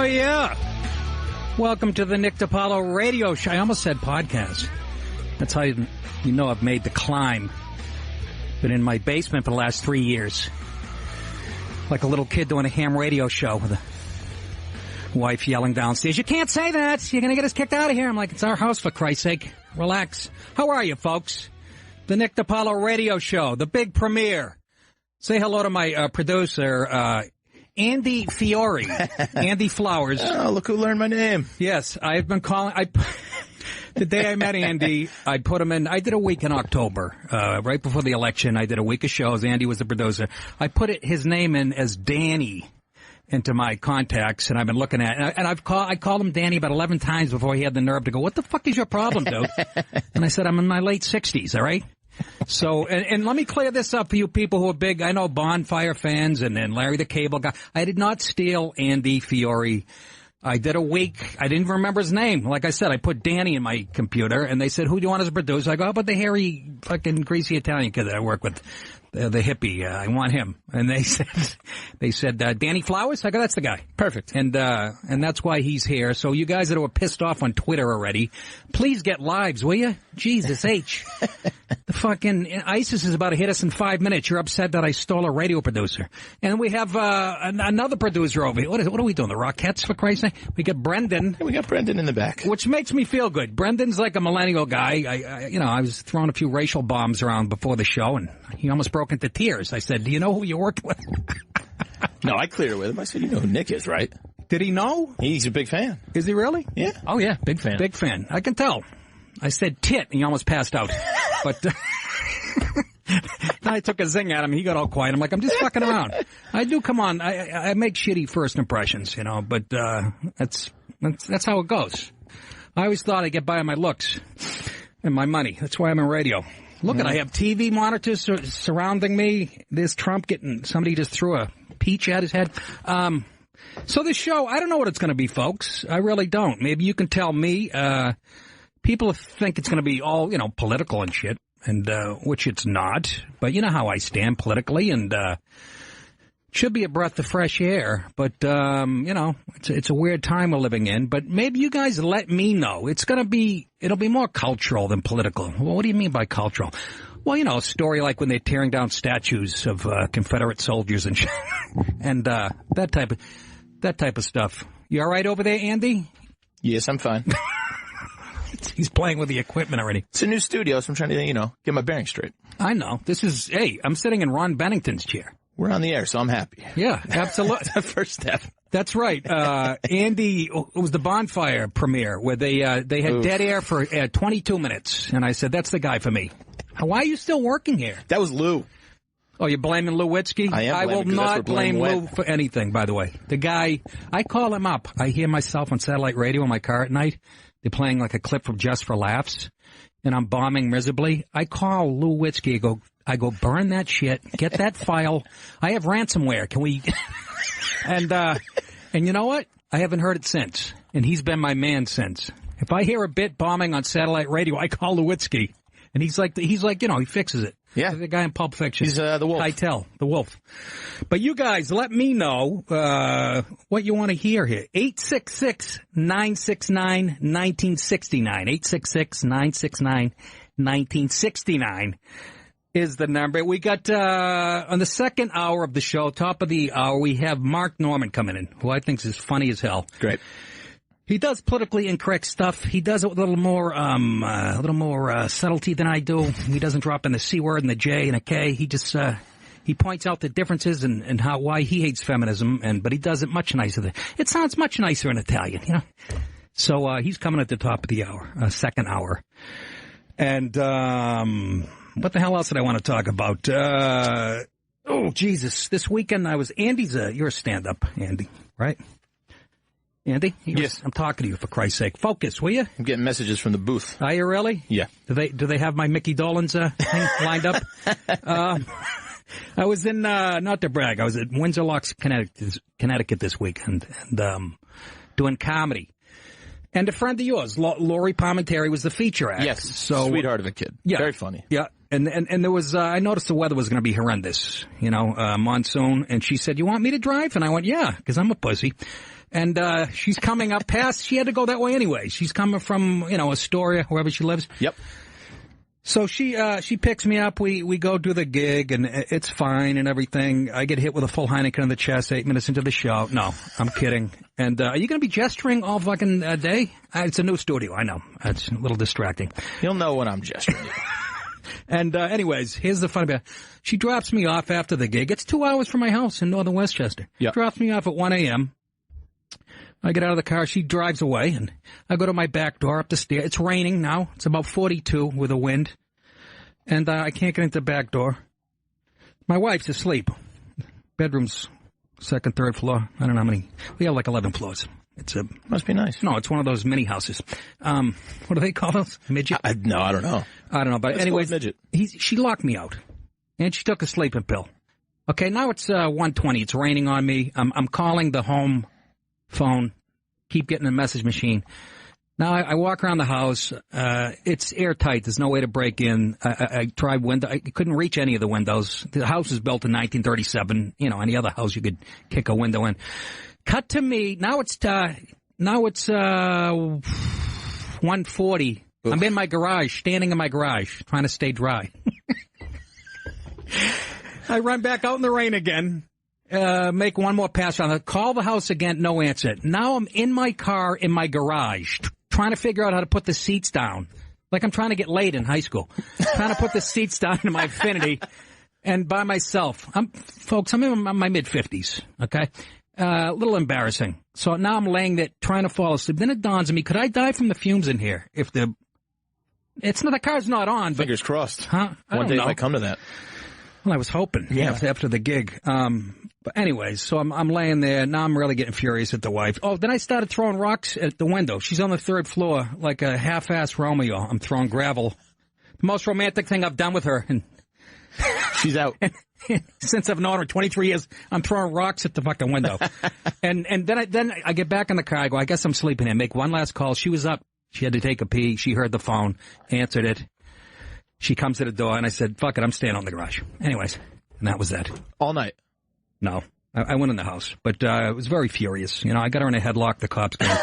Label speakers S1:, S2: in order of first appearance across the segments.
S1: Oh, yeah. Welcome to the Nick DiPaolo radio show. I almost said podcast. That's how you know I've made the climb. Been in my basement for the last 3 years. Like a little kid doing a ham radio show with a wife yelling downstairs, "You can't say that! You're going to get us kicked out of here." I'm like, it's our house, for Christ's sake. Relax. How are you, folks? The Nick DiPaolo radio show, the big premiere. Say hello to my producer, Andy Fiore, Andy Flowers.
S2: Oh, look who learned my name.
S1: Yes, I've been calling. The day I met Andy, I put him in. I did a week in October, right before the election. I did a week of shows. Andy was the producer. I put his name in as Danny into my contacts, and I've been looking at it. And I called him Danny about 11 times before he had the nerve to go, "What the fuck is your problem, dude?" And I said, "I'm in my late 60s, all right?" So, and let me clear this up for you people who are big, I know, Bonfire fans and Larry the Cable Guy. I did not steal Andy Fiore. I did a week. I didn't remember his name. Like I said, I put Danny in my computer, and they said, "Who do you want as a producer?" I go, "How about the hairy, fucking greasy Italian kid that I work with, the hippie? I want him." And they said, Danny Flowers? I go, "That's the guy."
S2: Perfect.
S1: And that's why he's here. So you guys that were pissed off on Twitter already, please get lives, will you? Jesus H. The fucking ISIS is about to hit us in 5 minutes. You're upset that I stole a radio producer. And we have another producer over here. What are we doing? The Rockettes, for Christ's sake? We got Brendan.
S2: Yeah, we got Brendan in the back.
S1: Which makes me feel good. Brendan's like a millennial guy. I was throwing a few racial bombs around before the show, and he almost broke into tears. I said, "Do you know who you're working with?"
S2: No, I cleared it with him. I said, "You know who Nick is, right?"
S1: Did he know?
S2: He's a big fan.
S1: Is he really?
S2: Yeah.
S1: Oh, yeah. Big fan. Big fan. I can tell. I said tit, and he almost passed out. But then I took a zing at him. He got all quiet. I'm like, I'm just fucking around. I do come on. I make shitty first impressions, but that's how it goes. I always thought I'd get by on my looks and my money. That's why I'm in radio. Look at, I have TV monitors surrounding me. There's Trump somebody just threw a peach at his head. So this show, I don't know what it's going to be, folks. I really don't. Maybe you can tell me. People think it's going to be all, political and shit, and which it's not. But you know how I stand politically, and it should be a breath of fresh air. But, it's a weird time we're living in. But maybe you guys let me know. It'll be more cultural than political. Well, what do you mean by cultural? Well, a story like when they're tearing down statues of Confederate soldiers and shit, and that type of stuff. You all right over there, Andy?
S2: Yes, I'm fine.
S1: He's playing with the equipment already.
S2: It's a new studio, so I'm trying to, get my bearings straight.
S1: I know. I'm sitting in Ron Bennington's chair.
S2: We're on the air, so I'm happy.
S1: Yeah, absolutely.
S2: That's the first step.
S1: That's right. Andy, it was the Bonfire premiere where they had dead air for 22 minutes. And I said, that's the guy for me. Why are you still working here?
S2: That was Lou.
S1: Oh, you're blaming Lou Witzke?
S2: I
S1: will not blame Lou for anything, by the way. The guy, I call him up. I hear myself on satellite radio in my car at night. They're playing like a clip from Just for Laughs, and I'm bombing miserably. I call Lou Witzke. I go, burn that shit. Get that file. I have ransomware. Can we? And you know what? I haven't heard it since, and he's been my man since. If I hear a bit bombing on satellite radio, I call Lou Witzke, and he's like, he fixes it.
S2: Yeah.
S1: The guy in Pulp Fiction.
S2: He's the wolf.
S1: Keitel, the wolf. But you guys, let me know what you want to hear here. 866-969-1969. 866-969-1969 is the number. We got, on the second hour of the show, top of the hour, we have Mark Norman coming in, who I think is funny as hell.
S2: Great.
S1: He does politically incorrect stuff. He does it with a little more subtlety than I do. He doesn't drop in the C word and the J and a K. He just he points out the differences and why he hates feminism. But he does it much nicer. It sounds much nicer in Italian, So he's coming at the top of the hour, second hour. And what the hell else did I want to talk about? Oh Jesus! This weekend you're a stand-up, Andy, right? Andy?
S2: Yes.
S1: I'm talking to you, for Christ's sake. Focus, will you?
S2: I'm getting messages from the booth.
S1: Are you really?
S2: Yeah.
S1: Do they have my Mickey Dolenz thing lined up? I was in, not to brag, I was at Windsor Locks, Connecticut this weekend, and doing comedy. And a friend of yours, Lori Palmentary, was the feature act.
S2: Yes.
S1: So,
S2: sweetheart of a kid.
S1: Yeah.
S2: Very funny.
S1: Yeah. And there was, I noticed the weather was going to be horrendous, monsoon. And she said, "You want me to drive?" And I went, "Yeah," because I'm a pussy. And she's coming up past. She had to go that way anyway. She's coming from, Astoria, wherever she lives.
S2: Yep.
S1: So she picks me up. We go do the gig, and it's fine and everything. I get hit with a full Heineken in the chest 8 minutes into the show. No, I'm kidding. And are you going to be gesturing all fucking day? It's a new studio, I know. It's a little distracting.
S2: You'll know when I'm gesturing.
S1: And anyways, here's the funny bit. She drops me off after the gig. It's 2 hours from my house in northern Westchester.
S2: Yep.
S1: Drops me off at 1 a.m. I get out of the car. She drives away, and I go to my back door up the stairs. It's raining now. It's about 42 with a wind, and I can't get into the back door. My wife's asleep. Bedroom's second, third floor. I don't know how many. We have like 11 floors.
S2: Must be nice.
S1: No, it's one of those mini houses. What do they call those? Midget?
S2: No, I don't know.
S1: I don't know, but anyways,
S2: midget.
S1: She locked me out, and she took a sleeping pill. Okay, now it's 1:20. It's raining on me. I'm calling the home phone, keep getting a message machine. Now I walk around the house. It's airtight. There's no way to break in. I tried window. I couldn't reach any of the windows. The house was built in 1937. Any other house you could kick a window in. Cut to me. Now it's 1:40. Oof. I'm in my garage, standing in my garage, trying to stay dry. I run back out in the rain again. Make one more pass on it. Call the house again, no answer. Now I'm in my car in my garage, trying to figure out how to put the seats down. Like I'm trying to get laid in high school. Trying to put the seats down in my Infiniti and by myself. I'm in my mid-50s, okay? A little embarrassing. So now I'm laying there trying to fall asleep. Then it dawns on me, could I die from the fumes in here? The car's not on. But,
S2: fingers crossed.
S1: Huh?
S2: One day it might come to that.
S1: Well, I was hoping.
S2: Yeah.
S1: After the gig. But anyways, so I'm laying there. Now I'm really getting furious at the wife. Oh, then I started throwing rocks at the window. She's on the third floor, like a half-ass Romeo. I'm throwing gravel. The most romantic thing I've done with her. And
S2: she's out.
S1: Since I've known her 23 years, I'm throwing rocks at the fucking window. and then I get back in the car. I go, I guess I'm sleeping here. Make one last call. She was up. She had to take a pee. She heard the phone, answered it. She comes to the door, and I said, fuck it, I'm staying on the garage. Anyways, and that was that.
S2: All night?
S1: No. I went in the house, but I was very furious. I got her in a headlock. The cops came.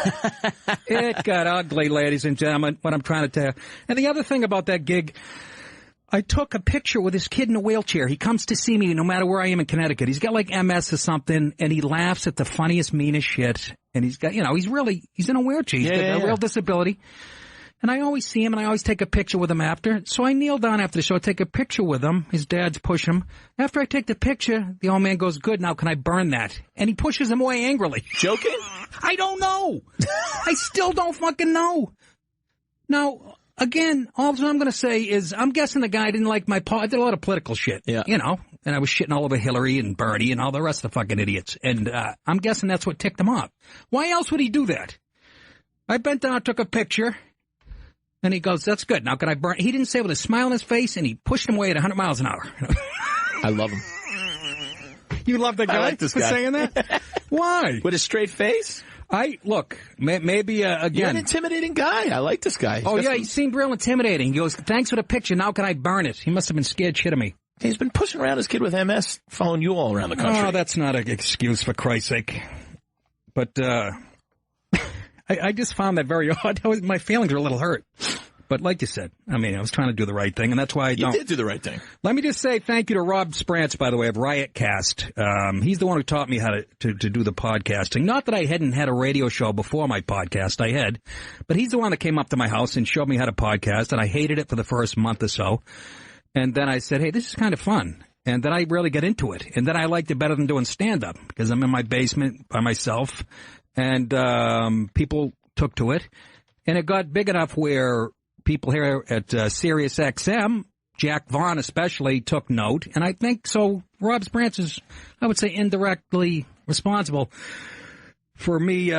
S1: It got ugly, ladies and gentlemen, what I'm trying to tell you. And the other thing about that gig, I took a picture with this kid in a wheelchair. He comes to see me no matter where I am in Connecticut. He's got like MS or something, and he laughs at the funniest, meanest shit. And he's got, he's in a wheelchair. He's got a real disability. And I always see him, and I always take a picture with him after. So I kneel down after the show, take a picture with him. His dad's pushing him. After I take the picture, the old man goes, good, now can I burn that? And he pushes him away angrily.
S2: Joking?
S1: I don't know. I still don't fucking know. Now, again, all I'm going to say is I'm guessing the guy didn't like my I did a lot of political shit.
S2: Yeah.
S1: And I was shitting all over Hillary and Bernie and all the rest of the fucking idiots. And I'm guessing that's what ticked him off. Why else would he do that? I bent down, took a picture. And he goes, that's good. Now can I burn? He didn't say it with a smile on his face, and he pushed him away at 100 miles an hour.
S2: I love him.
S1: You love that guy?
S2: I like this
S1: for
S2: guy.
S1: saying that? Why?
S2: With a straight face?
S1: Look, maybe, again.
S2: You're an intimidating guy. I like this guy.
S1: He seemed real intimidating. He goes, thanks for the picture. Now can I burn it? He must have been scared shit of me.
S2: He's been pushing around his kid with MS, following you all around the country.
S1: Oh, that's not an excuse, for Christ's sake. But, I just found that very odd. My feelings are a little hurt. But like you said, I was trying to do the right thing, and that's why I don't.
S2: You did do the right thing.
S1: Let me just say thank you to Rob Sprance, by the way, of Riotcast. He's the one who taught me how to do the podcasting. Not that I hadn't had a radio show before my podcast. I had. But he's the one that came up to my house and showed me how to podcast, and I hated it for the first month or so. And then I said, hey, this is kind of fun. And then I really got into it. And then I liked it better than doing stand-up because I'm in my basement by myself. And people took to it. And it got big enough where people here at Sirius XM, Jack Vaughn especially, took note. And I think so Rob Sprance is, I would say, indirectly responsible for me,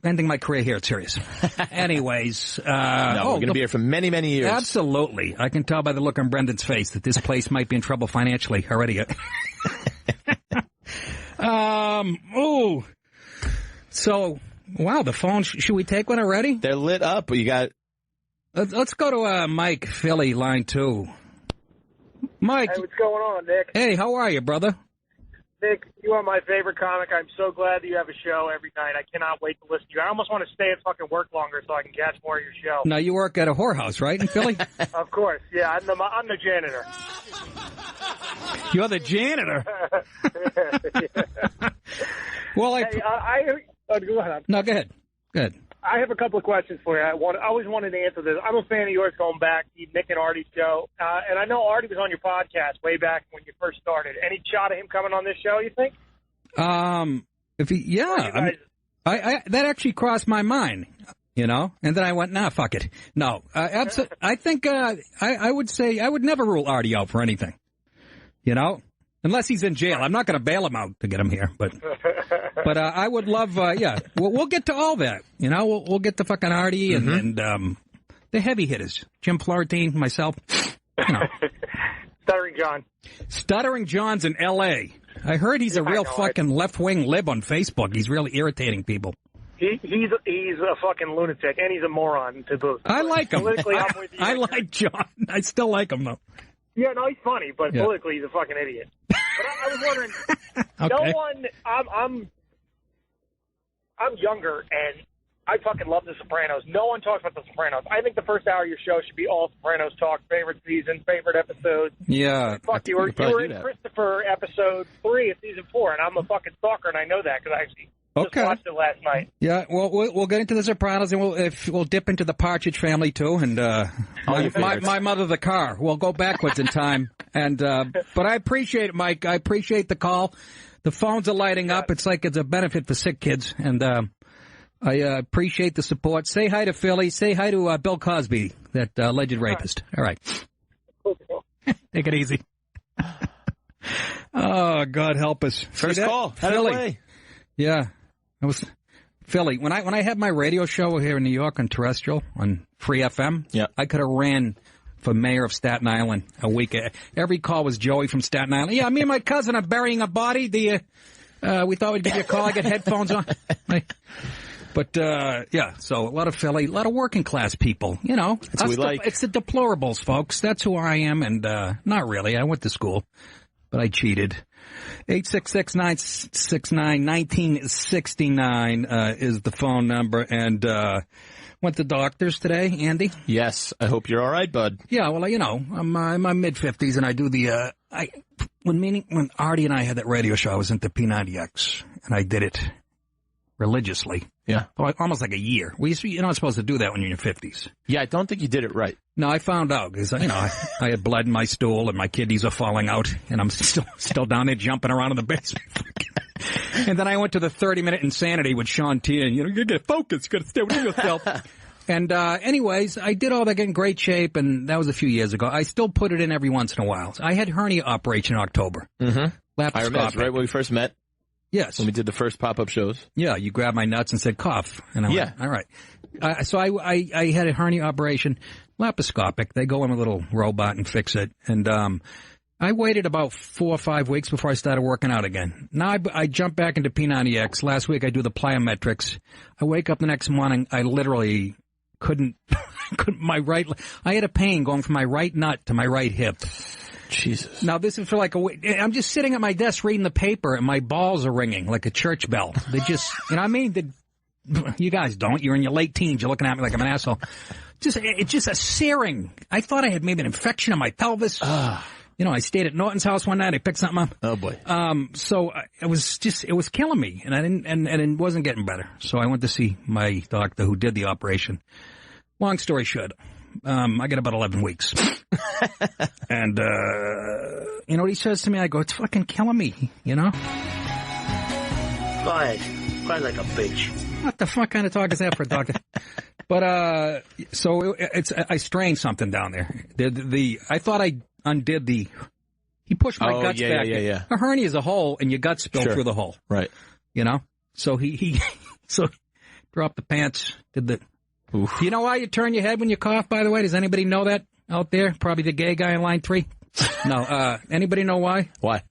S1: ending my career here at Sirius. Anyways.
S2: We're going to be here for many, many years.
S1: Absolutely. I can tell by the look on Brendan's face that this place might be in trouble financially already. So, wow, the phone, should we take one already?
S2: They're lit up. You got...
S1: Let's go to Mike, Philly, line 2. Mike.
S3: Hey, what's going on, Nick?
S1: Hey, how are you, brother?
S3: Nick, you are my favorite comic. I'm so glad that you have a show every night. I cannot wait to listen to you. I almost want to stay at fucking work longer so I can catch more of your show.
S1: Now, you work at a whorehouse, right, in Philly?
S3: Of course, yeah. I'm the janitor.
S1: You're the janitor? Well,
S3: go ahead.
S1: No, go ahead. Go ahead.
S3: I have a couple of questions for you. I always wanted to answer this. I'm a fan of yours going back to Nick and Artie's show. And I know Artie was on your podcast way back when you first started. Any shot of him coming on this show, you think?
S1: That actually crossed my mind, you know? And then I went, nah, fuck it. No, I think I would say I would never rule Artie out for anything, you know? Unless he's in jail. I'm not going to bail him out to get him here, but I would love, we'll get to all that, you know. We'll get to fucking Artie and the heavy hitters, Jim Florentine, myself, you know. Stuttering John's in L.A. I heard he's a real fucking left-wing lib on Facebook. He's really irritating people.
S3: He's a fucking lunatic, and he's a moron to boot.
S1: I like him.
S3: Politically, I'm with you.
S1: I like John. I still like him, though.
S3: Yeah, no, he's funny, but politically he's a fucking idiot. But I was wondering,
S1: okay.
S3: No one, I'm younger, and I fucking love The Sopranos. No one talks about The Sopranos. I think the first hour of your show should be all Sopranos talk, favorite season, favorite episodes.
S1: Yeah.
S3: Fuck, you were in Christopher episode 3 of season 4, and I'm a fucking stalker, and I know that because I actually just watched it last night.
S1: Yeah, well, we'll get into The Sopranos, and we'll dip into the Partridge Family, too, and my mother, the car. We'll go backwards in time. And but I appreciate it, Mike. I appreciate the call. The phones are lighting up. It's like it's a benefit for sick kids, and I appreciate the support. Say hi to Philly. Say hi to Bill Cosby, that alleged rapist. All right. Take it easy. Oh, God help us.
S2: First call.
S1: Philly. Yeah. It was Philly. When I had my radio show here in New York on terrestrial, on Free FM, I could have ran for mayor of Staten Island a week. Every call was Joey from Staten Island. Yeah, me and my cousin are burying a body. We thought we'd give you a call. I got headphones on. But, so a lot of Philly, a lot of working class people, you know.
S2: That's what we like.
S1: It's the deplorables, folks. That's who I am, and not really. I went to school, but I cheated. 866-969-1969 is the phone number, and went to doctors today, Andy.
S2: Yes, I hope you're all right, bud.
S1: Yeah, well, you know, I'm in my mid-50s, and I do the, when Artie and I had that radio show, I was into P90X, and I did it religiously.
S2: Yeah.
S1: Almost like a year. You're not supposed to do that when you're in your 50s.
S2: Yeah, I don't think you did it right.
S1: No, I found out because, you know, I had blood in my stool and my kidneys are falling out, and I'm still down there jumping around in the basement. And then I went to the 30-minute insanity with Sean T. And, you know, you got to focus, you got to stay with yourself. And anyways, I did all that, get in great shape, and that was a few years ago. I still put it in every once in a while. I had hernia operation in October.
S2: Mm-hmm. I remember, right when we first met.
S1: Yes.
S2: When we did the first pop-up shows.
S1: Yeah, you grabbed my nuts and said, cough. And I went, all right. So I had a hernia operation, laparoscopic. They go in a little robot and fix it. And I waited about 4 or 5 weeks before I started working out again. Now I jumped back into P90X. Last week I do the plyometrics. I wake up the next morning, I literally couldn't I had a pain going from my right nut to my right hip.
S2: Jesus.
S1: Now, this is for like a week. I'm just sitting at my desk reading the paper, and my balls are ringing like a church bell. They just, you know what I mean? You guys don't. You're in your late teens. You're looking at me like I'm an asshole. It's just a searing. I thought I had maybe an infection in my pelvis. You know, I stayed at Norton's house one night. I picked something up.
S2: Oh, boy.
S1: So it was killing me, and and it wasn't getting better. So I went to see my doctor who did the operation. Long story short, I got about 11 weeks. And, you know what he says to me? I go, it's fucking killing me, you know?
S4: Go ahead. Cry like a bitch.
S1: What the fuck kind of talk is that for a doctor? But, so I strained something down there. I thought I undid he pushed my guts back.
S2: Yeah.
S1: A hernia is a hole, and your guts spill through the hole.
S2: Right.
S1: You know? So he dropped the pants, did the... Oof. Do you know why you turn your head when you cough, by the way? Does anybody know that out there? Probably the gay guy in line 3. No. Anybody know why?
S2: Why?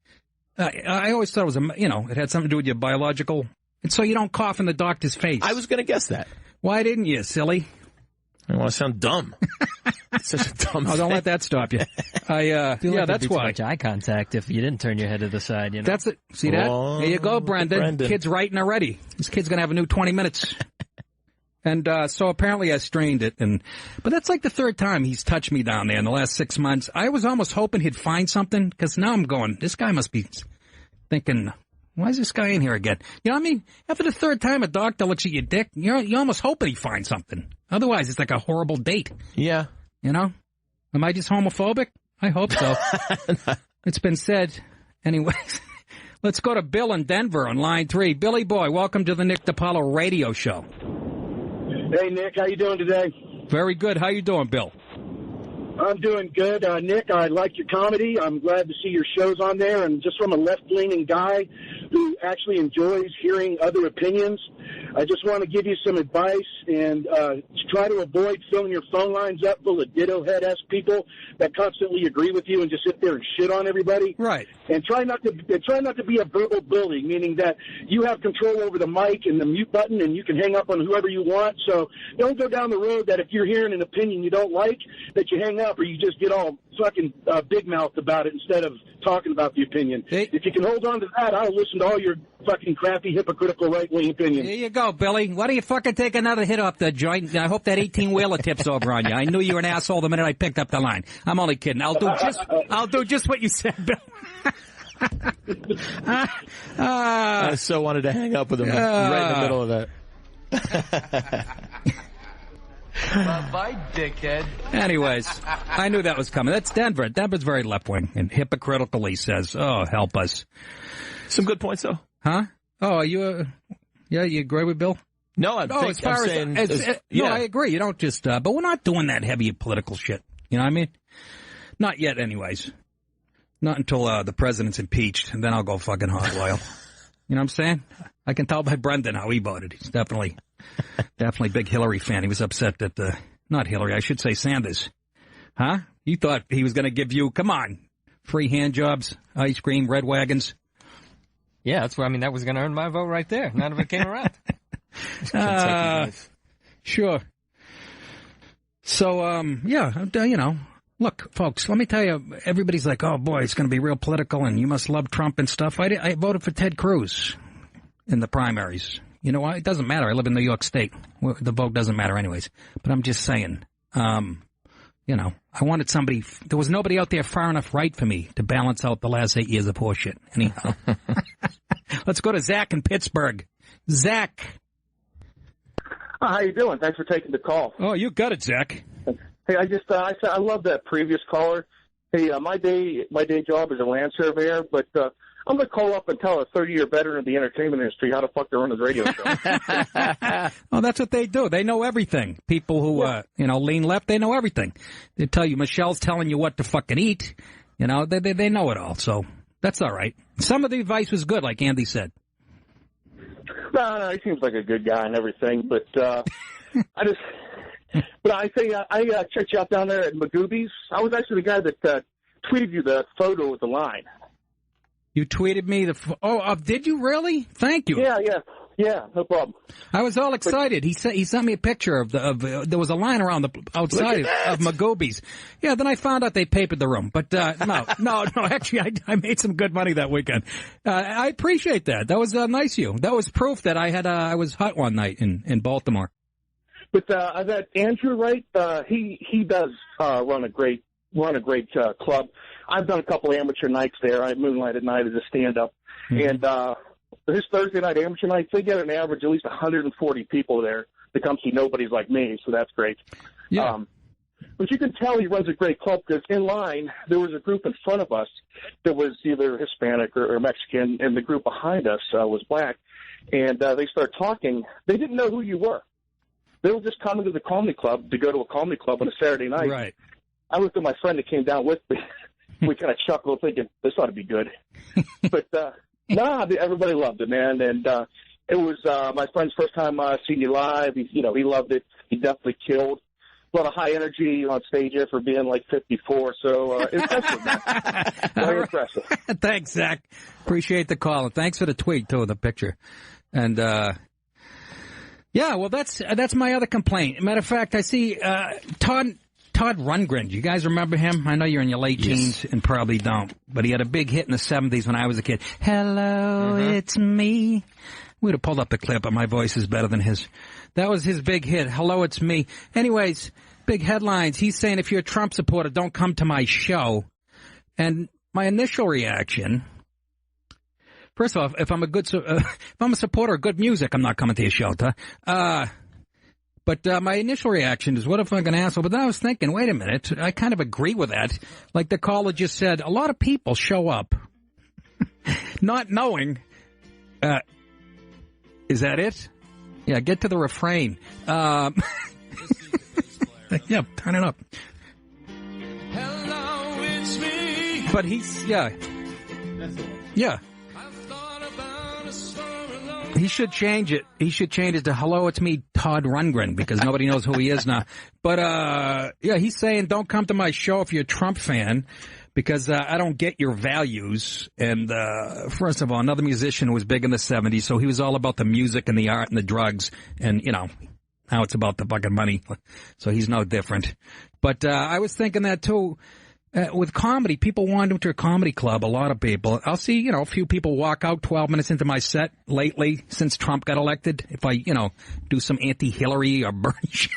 S1: I always thought it was, it had something to do with your biological. And so you don't cough in the doctor's face.
S2: I was going to guess that.
S1: Why didn't you, silly?
S2: I want to sound dumb. It's such a dumb
S1: Oh, don't let that stop you. Yeah, that's why.
S5: Too much eye contact if you didn't turn your head to the side. You know?
S1: That's it. See that?
S2: Oh,
S1: there you go, Brendan. Kid's writing already. This kid's going to have a new 20 minutes. And so apparently I strained it. But that's like the third time he's touched me down there in the last 6 months. I was almost hoping he'd find something, because now I'm going, this guy must be thinking, why is this guy in here again? You know what I mean? After the third time a doctor looks at your dick, you're almost hoping he finds something. Otherwise, it's like a horrible date.
S2: Yeah.
S1: You know? Am I just homophobic? I hope so. It's been said. Anyways, let's go to Bill in Denver on line 3. Billy boy, welcome to the Nick DiPaolo radio show.
S6: Hey, Nick, how you doing today?
S1: Very good. How you doing, Bill?
S6: I'm doing good. Nick, I like your comedy. I'm glad to see your shows on there. And just from a left-leaning guy who actually enjoys hearing other opinions, I just want to give you some advice and try to avoid filling your phone lines up full of ditto-head-esque people that constantly agree with you and just sit there and shit on everybody.
S1: Right.
S6: And try not to be a verbal bully, meaning that you have control over the mic and the mute button and you can hang up on whoever you want. So don't go down the road that if you're hearing an opinion you don't like, that you hang up or you just get all fucking big-mouthed about it instead of talking about the opinion.
S1: Hey.
S6: If you can hold on to that, I'll listen to all your fucking crappy, hypocritical right-wing opinions.
S1: There you go, Billy. Why don't you fucking take another hit off the joint? I hope that 18-wheeler tips over on you. I knew you were an asshole the minute I picked up the line. I'm only kidding. I'll do just what you said, Bill.
S2: I so wanted to hang up with him right in the middle of that.
S7: Bye, dickhead.
S1: Anyways, I knew that was coming. That's Denver. Denver's very left-wing and hypocritical, he says. Oh, help us.
S2: Some good points, though.
S1: Huh? Oh, are you you agree with Bill?
S2: No, I
S1: agree. You don't just, but we're not doing that heavy political shit. You know what I mean? Not yet, anyways. Not until the president's impeached, and then I'll go fucking hog oil. You know what I'm saying? I can tell by Brendan how he voted. He's definitely a big Hillary fan. He was upset that, not Hillary, I should say Sanders. Huh? He thought he was going to give you, come on, free hand jobs, ice cream, red wagons.
S5: Yeah, that's what I mean. That was going to earn my vote right there. None of it came around.
S1: Sure. So, look, folks, let me tell you, everybody's like, oh, boy, it's going to be real political, and you must love Trump and stuff. I voted for Ted Cruz in the primaries. You know what? It doesn't matter. I live in New York State. The vote doesn't matter anyways. But I'm just saying, I wanted somebody. There was nobody out there far enough right for me to balance out the last 8 years of horseshit. Anyhow, let's go to Zach in Pittsburgh. Zach.
S8: How you doing? Thanks for taking the call.
S1: Oh, you got it, Zach.
S8: Hey, I love that previous caller. Hey, my day job is a land surveyor, but I'm going to call up and tell a 30-year veteran of the entertainment industry how the fuck to run his radio show.
S1: Oh, that's what they do. They know everything. People who, lean left, they know everything. They tell you, Michelle's telling you what to fucking eat. You know, they know it all. So that's all right. Some of the advice was good, like Andy said.
S8: No, he seems like a good guy and everything, but I checked you out down there at Magoobies. I was actually the guy that tweeted you the photo with the line.
S1: You tweeted me did you really? Thank you.
S8: Yeah, no problem.
S1: I was all excited. He sent me a picture of there was a line around the outside of Magoobies. Yeah, then I found out they papered the room. But no, actually I made some good money that weekend. I appreciate that. That was nice of you. That was proof that I was hot one night in Baltimore.
S8: But that Andrew, right? He does run a great club. I've done a couple amateur nights there. I moonlight at night as a stand-up. Mm-hmm. And his Thursday night amateur nights, they get an average at least 140 people there that come see nobodies like me, so that's great.
S1: Yeah.
S8: But you can tell he runs a great club because in line there was a group in front of us that was either Hispanic or Mexican, and the group behind us was black. And they started talking. They didn't know who you were. They were just coming to the comedy club to go to a comedy club on a Saturday night.
S1: Right.
S8: I looked at my friend that came down with me. We kind of chuckled, thinking, this ought to be good. But, everybody loved it, man. And it was my friend's first time seeing you live. He loved it. He definitely killed. A lot of high energy on stage for being like 54. So impressive, man. Very impressive.
S1: Thanks, Zach. Appreciate the call. And thanks for the tweet, too, the picture. And, Yeah, well, that's my other complaint. Matter of fact, I see Todd Rundgren. Do you guys remember him? I know you're in your late teens and probably don't, but he had a big hit in the 70s when I was a kid. Hello, it's me. We'd have pulled up the clip, but my voice is better than his. That was his big hit. Hello, it's me. Anyways, big headlines. He's saying if you're a Trump supporter, don't come to my show. And my initial reaction, first of all, if I'm a supporter of good music, I'm not coming to your show. But my initial reaction is, what if I'm an asshole? But then I was thinking, wait a minute, I kind of agree with that. Like the caller just said, a lot of people show up not knowing. Is that it? Yeah, get to the refrain. Yeah, turn it up.
S9: Hello, it's me.
S1: But he's, yeah. He should change it. He should change it to hello, it's me, Todd Rundgren, because nobody knows who he is now. But, yeah, he's saying don't come to my show if you're a Trump fan, because I don't get your values. And first of all, another musician who was big in the 70s, so he was all about the music and the art and the drugs. And, you know, now it's about the fucking money. So he's no different. But I was thinking that, too. With comedy, people wander into a comedy club, a lot of people. I'll see, you know, a few people walk out 12 minutes into my set lately since Trump got elected. If I, you know, do some anti-Hillary or Bernie shit,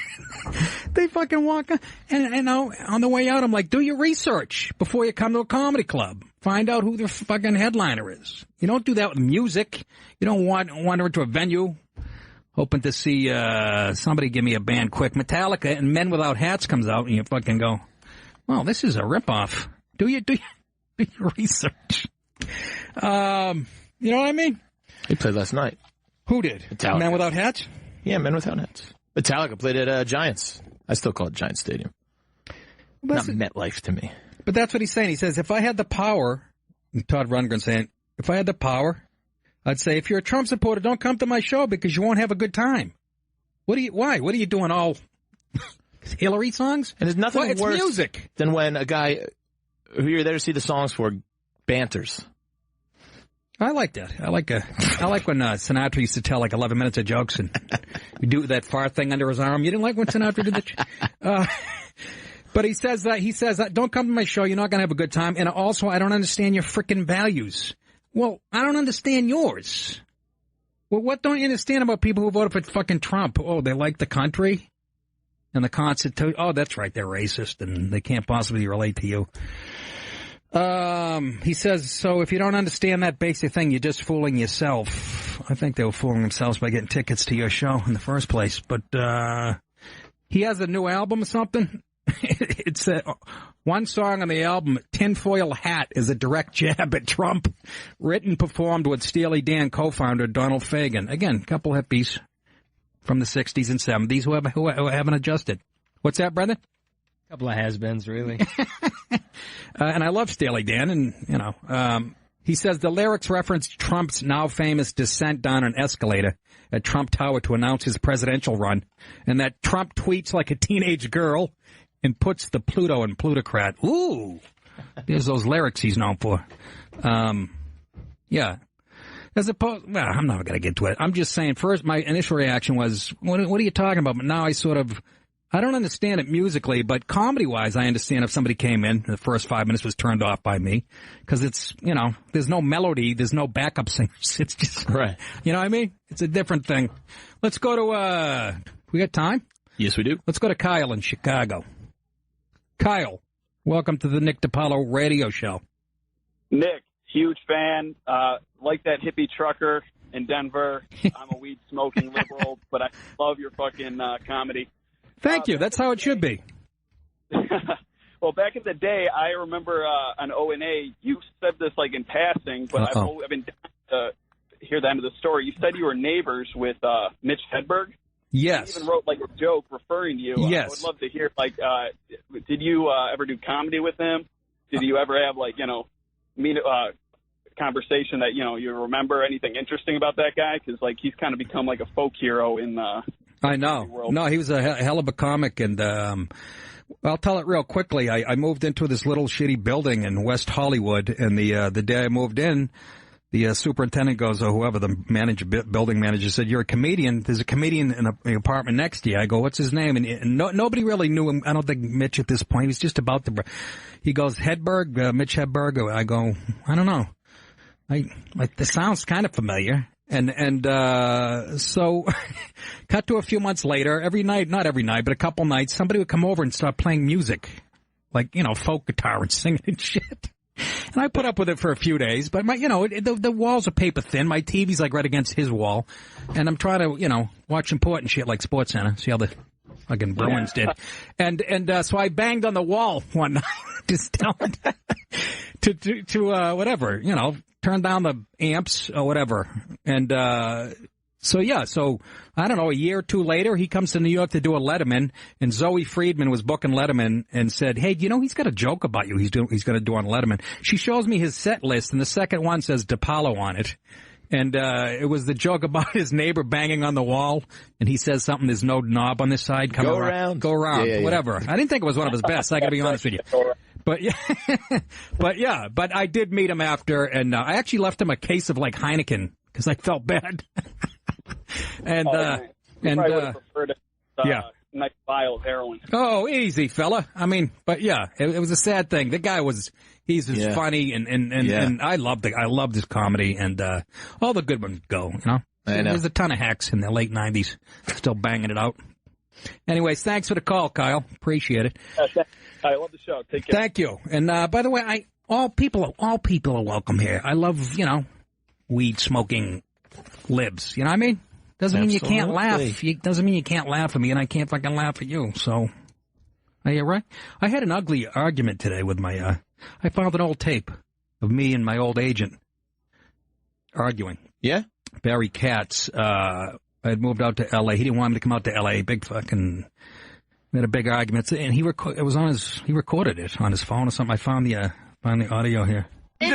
S1: they fucking walk out. And, you know, on the way out, I'm like, do your research before you come to a comedy club. Find out who the fucking headliner is. You don't do that with music. You don't wander into a venue hoping to see somebody give me a band quick. Metallica and Men Without Hats comes out and you fucking go, well, this is a ripoff. Do your research. You know what I mean?
S2: He played last night.
S1: Who did?
S2: Metallica.
S1: Men Without Hats?
S2: Yeah, Men Without Hats. Metallica played at Giants. I still call it Giants Stadium. Not MetLife to me.
S1: But that's what he's saying. He says, if I had the power, Todd Rundgren saying, if I had the power, I'd say, if you're a Trump supporter, don't come to my show because you won't have a good time. Why? What are you doing all... Hillary songs?
S2: And there's nothing worse
S1: music
S2: than when a guy who you're there to see the songs for banters.
S1: I like that. I like when Sinatra used to tell like 11 minutes of jokes and you do that fart thing under his arm. You didn't like when Sinatra did that? But he says that don't come to my show. You're not going to have a good time. And also, I don't understand your frickin' values. Well, I don't understand yours. Well, what don't you understand about people who voted for fucking Trump? Oh, they like the country? And the Constitution, oh, that's right, they're racist and they can't possibly relate to you. He says, so if you don't understand that basic thing, you're just fooling yourself. I think they were fooling themselves by getting tickets to your show in the first place. But he has a new album or something. It's one song on the album, Tinfoil Hat, is a direct jab at Trump. Written, performed with Steely Dan co-founder Donald Fagen. Again, a couple hippies from the 60s and 70s who haven't adjusted. What's that, Brendan?
S5: A couple of has-beens, really.
S1: And I love Steely Dan, and, you know, he says the lyrics reference Trump's now famous descent down an escalator at Trump Tower to announce his presidential run, and that Trump tweets like a teenage girl and puts the Pluto in plutocrat. Ooh! There's those lyrics he's known for. Yeah. As opposed, well, I'm not going to get to it. I'm just saying, first, my initial reaction was, what are you talking about? But now I don't understand it musically, but comedy-wise, I understand if somebody came in, the first 5 minutes was turned off by me, because it's, you know, there's no melody, there's no backup singers. It's just,
S2: right.
S1: You know what I mean? It's a different thing. Let's go to, we got time?
S2: Yes, we do.
S1: Let's go to Kyle in Chicago. Kyle, welcome to the Nick DiPaolo radio show.
S10: Nick, huge fan. Like that hippie trucker in Denver. I'm a weed-smoking liberal, but I love your fucking comedy.
S1: Thank you. That's how it should be.
S10: Well, back in the day, I remember on O&A, you said this like in passing, but I've been dying to hear the end of the story. You said you were neighbors with Mitch Hedberg.
S1: Yes.
S10: You even wrote like a joke referring to you.
S1: Yes.
S10: I would love to hear, like, did you ever do comedy with him? Did you ever have, like, you know, conversation that, you know, you remember anything interesting about that guy? Because, like, he's kind of become like a folk hero in
S1: I know.
S10: World.
S1: No, he was a hell of a comic, and I'll tell it real quickly. I moved into this little shitty building in West Hollywood, and the day I moved in, the superintendent goes, or whoever, the building manager said, "You're a comedian. There's a comedian in the apartment next to you." I go, "What's his name?" And nobody really knew him. I don't think Mitch at this point. He was just about to. He goes, "Hedberg, Mitch Hedberg." I go, "I don't know. This sounds kind of familiar." And so cut to a few months later, every night, not every night, but a couple nights, somebody would come over and start playing music, like, folk guitar and singing and shit. And I put up with it for a few days, but the walls are paper thin. My TV's like right against his wall, and I'm trying to, watch important shit like SportsCenter. See how the fucking Bruins did. And so I banged on the wall one night, just telling to whatever, turn down the amps or whatever. And, so I don't know, a year or two later, he comes to New York to do a Letterman, and Zoe Friedman was booking Letterman and said, "Hey, he's got a joke about you he's going to do on Letterman." She shows me his set list, and the second one says DePaulo on it. And, it was the joke about his neighbor banging on the wall, and he says something, "There's no knob on this side. Go around. Yeah. Whatever. I didn't think it was one of his best, I gotta be honest with you. But I did meet him after, and I actually left him a case of like Heineken because I felt bad. And
S10: preferred nice vial of heroin.
S1: Oh, easy, fella. I mean, but yeah, it was a sad thing. The guy he's funny, and I loved his comedy, and all the good ones go. There's a ton of hacks in the late '90s still banging it out. Anyways, thanks for the call, Kyle. Appreciate it.
S10: I love the show. Take care.
S1: Thank you. And by the way, all people are welcome here. I love weed smoking libs. You know what I mean? Doesn't mean you can't laugh. Doesn't mean you can't laugh at me, and I can't fucking laugh at you. So, are you right? I had an ugly argument today with my. I found an old tape of me and my old agent arguing.
S2: Yeah.
S1: Barry Katz. I had moved out to L.A. He didn't want me to come out to L.A. We had a big argument, and he recorded it on his phone or something. I found the audio here.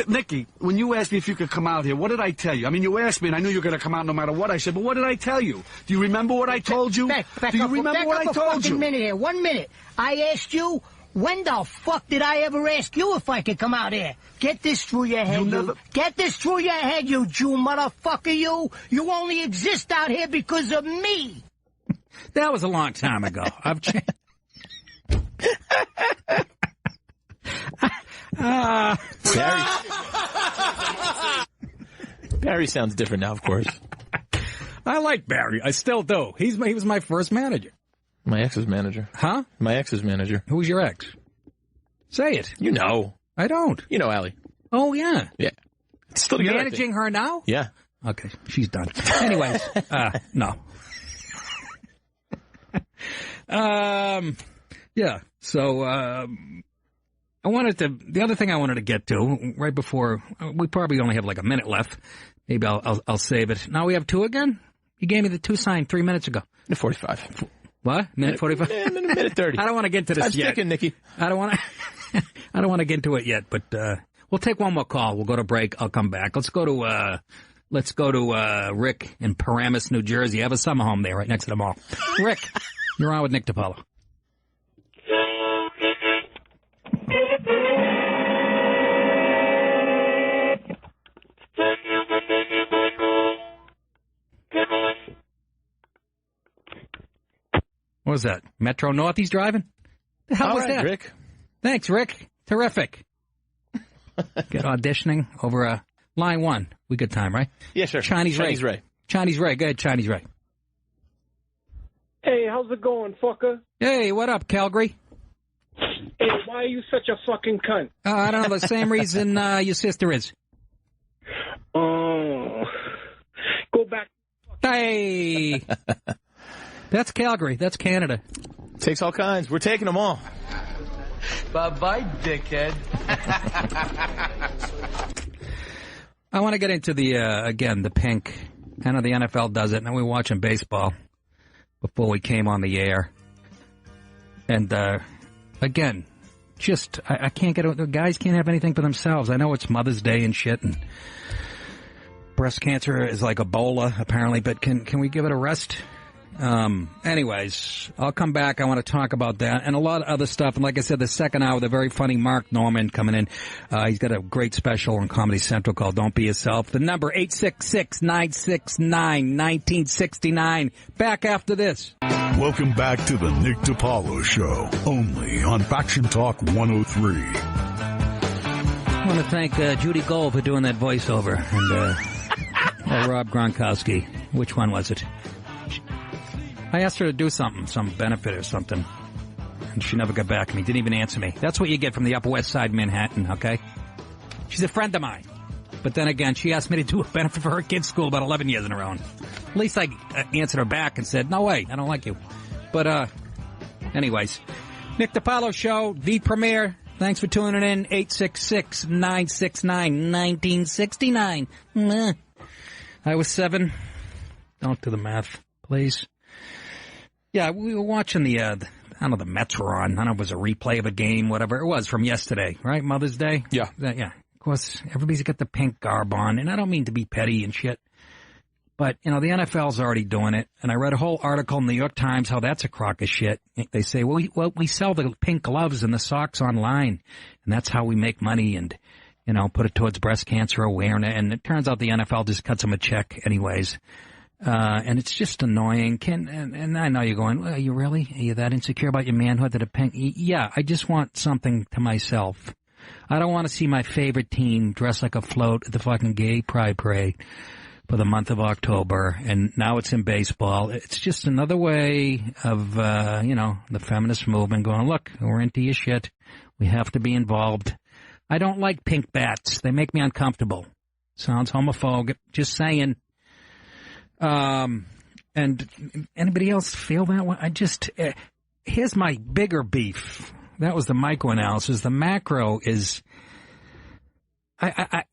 S11: Nicky, when you asked me if you could come out here, what did I tell you? I mean, you asked me, and I knew you were going to come out no matter what I said, but what did I tell you? Do you remember what I told you?
S12: Back up a minute here. 1 minute. I asked you, when the fuck did I ever ask you if I could come out here? Get this through your head, Get this through your head, you Jew motherfucker, you. You only exist out here because of me.
S1: That was a long time ago. I've changed.
S2: Barry sounds different now, of course.
S1: I like Barry. I still do. He was my first manager.
S2: My ex's manager.
S1: Huh?
S2: My ex's manager.
S1: Who's your ex? Say it.
S2: You know.
S1: I don't.
S2: You know Allie.
S1: Oh, yeah.
S2: Yeah. Still together,
S1: managing her now?
S2: Yeah.
S1: Okay. She's done. Anyways, no. Yeah. So, the other thing I wanted to get to right before, we probably only have like a minute left. Maybe I'll save it. Now we have 2 again? You gave me the 2 sign 3 minutes ago.
S2: 45.
S1: What? Minute 45?
S2: Minute 30.
S1: I don't want to get into this yet.
S2: I'm sticking, Nicky.
S1: I don't want to get into it yet, but, we'll take one more call. We'll go to break. I'll come back. Let's go to Rick in Paramus, New Jersey. I have a summer home there right next to the mall. Rick, you're on with Nick DiPaolo. What was that? Metro North he's driving? The hell was that?
S2: Rick.
S1: Thanks, Rick. Terrific. Get auditioning over line 1. We good time, right?
S2: Yeah, sure.
S1: Chinese Ray. Chinese Ray. Go ahead, Chinese Ray.
S3: Hey, how's it going, fucker?
S1: Hey, what up, Calgary?
S3: Hey, why are you such a fucking cunt?
S1: I don't know. The same reason your sister is.
S3: Oh. Go back.
S1: Hey. That's Calgary. That's Canada.
S2: Takes all kinds. We're taking them all.
S7: Bye-bye, dickhead.
S1: I want to get into the pink. I know the NFL does it, and we were watching baseball before we came on the air. And, again, I can't get it. Guys can't have anything for themselves. I know it's Mother's Day and shit, and breast cancer is like Ebola, apparently, but can we give it a rest? Anyways, I'll come back. I want to talk about that and a lot of other stuff. And like I said, the second hour, the very funny Mark Norman coming in. He's got a great special on Comedy Central called Don't Be Yourself. The number 866-969-1969. Back after this.
S13: Welcome back to the Nick DiPaolo Show, only on Faction Talk 103.
S1: I want to thank Judy Gold for doing that voiceover and Rob Gronkowski. Which one was it? I asked her to do something, some benefit or something, and she never got back to me. Didn't even answer me. That's what you get from the Upper West Side Manhattan, okay? She's a friend of mine. But then again, she asked me to do a benefit for her kid's school about 11 years in a row. At least I answered her back and said, no way, I don't like you. But, anyways, Nick DiPaolo Show, the premiere. Thanks for tuning in. 866-969-1969. I was 7. Don't do the math, please. Yeah, we were watching the the Mets were on. I don't know if it was a replay of a game, whatever it was from yesterday, right? Mother's Day?
S2: Yeah.
S1: Yeah. Of course, everybody's got the pink garb on, and I don't mean to be petty and shit. But, the NFL's already doing it. And I read a whole article in the New York Times how that's a crock of shit. They say, we sell the pink gloves and the socks online, and that's how we make money and, put it towards breast cancer awareness. And it turns out the NFL just cuts them a check anyways. And it's just annoying. And I know you're going, well, are you really? Are you that insecure about your manhood that a pink? Yeah, I just want something to myself. I don't want to see my favorite team dressed like a float at the fucking gay pride parade for the month of October. And now it's in baseball. It's just another way of, the feminist movement going, look, we're into your shit. We have to be involved. I don't like pink bats. They make me uncomfortable. Sounds homophobic. Just saying. And anybody else feel that way? Here's my bigger beef. That was the micro analysis. The macro is,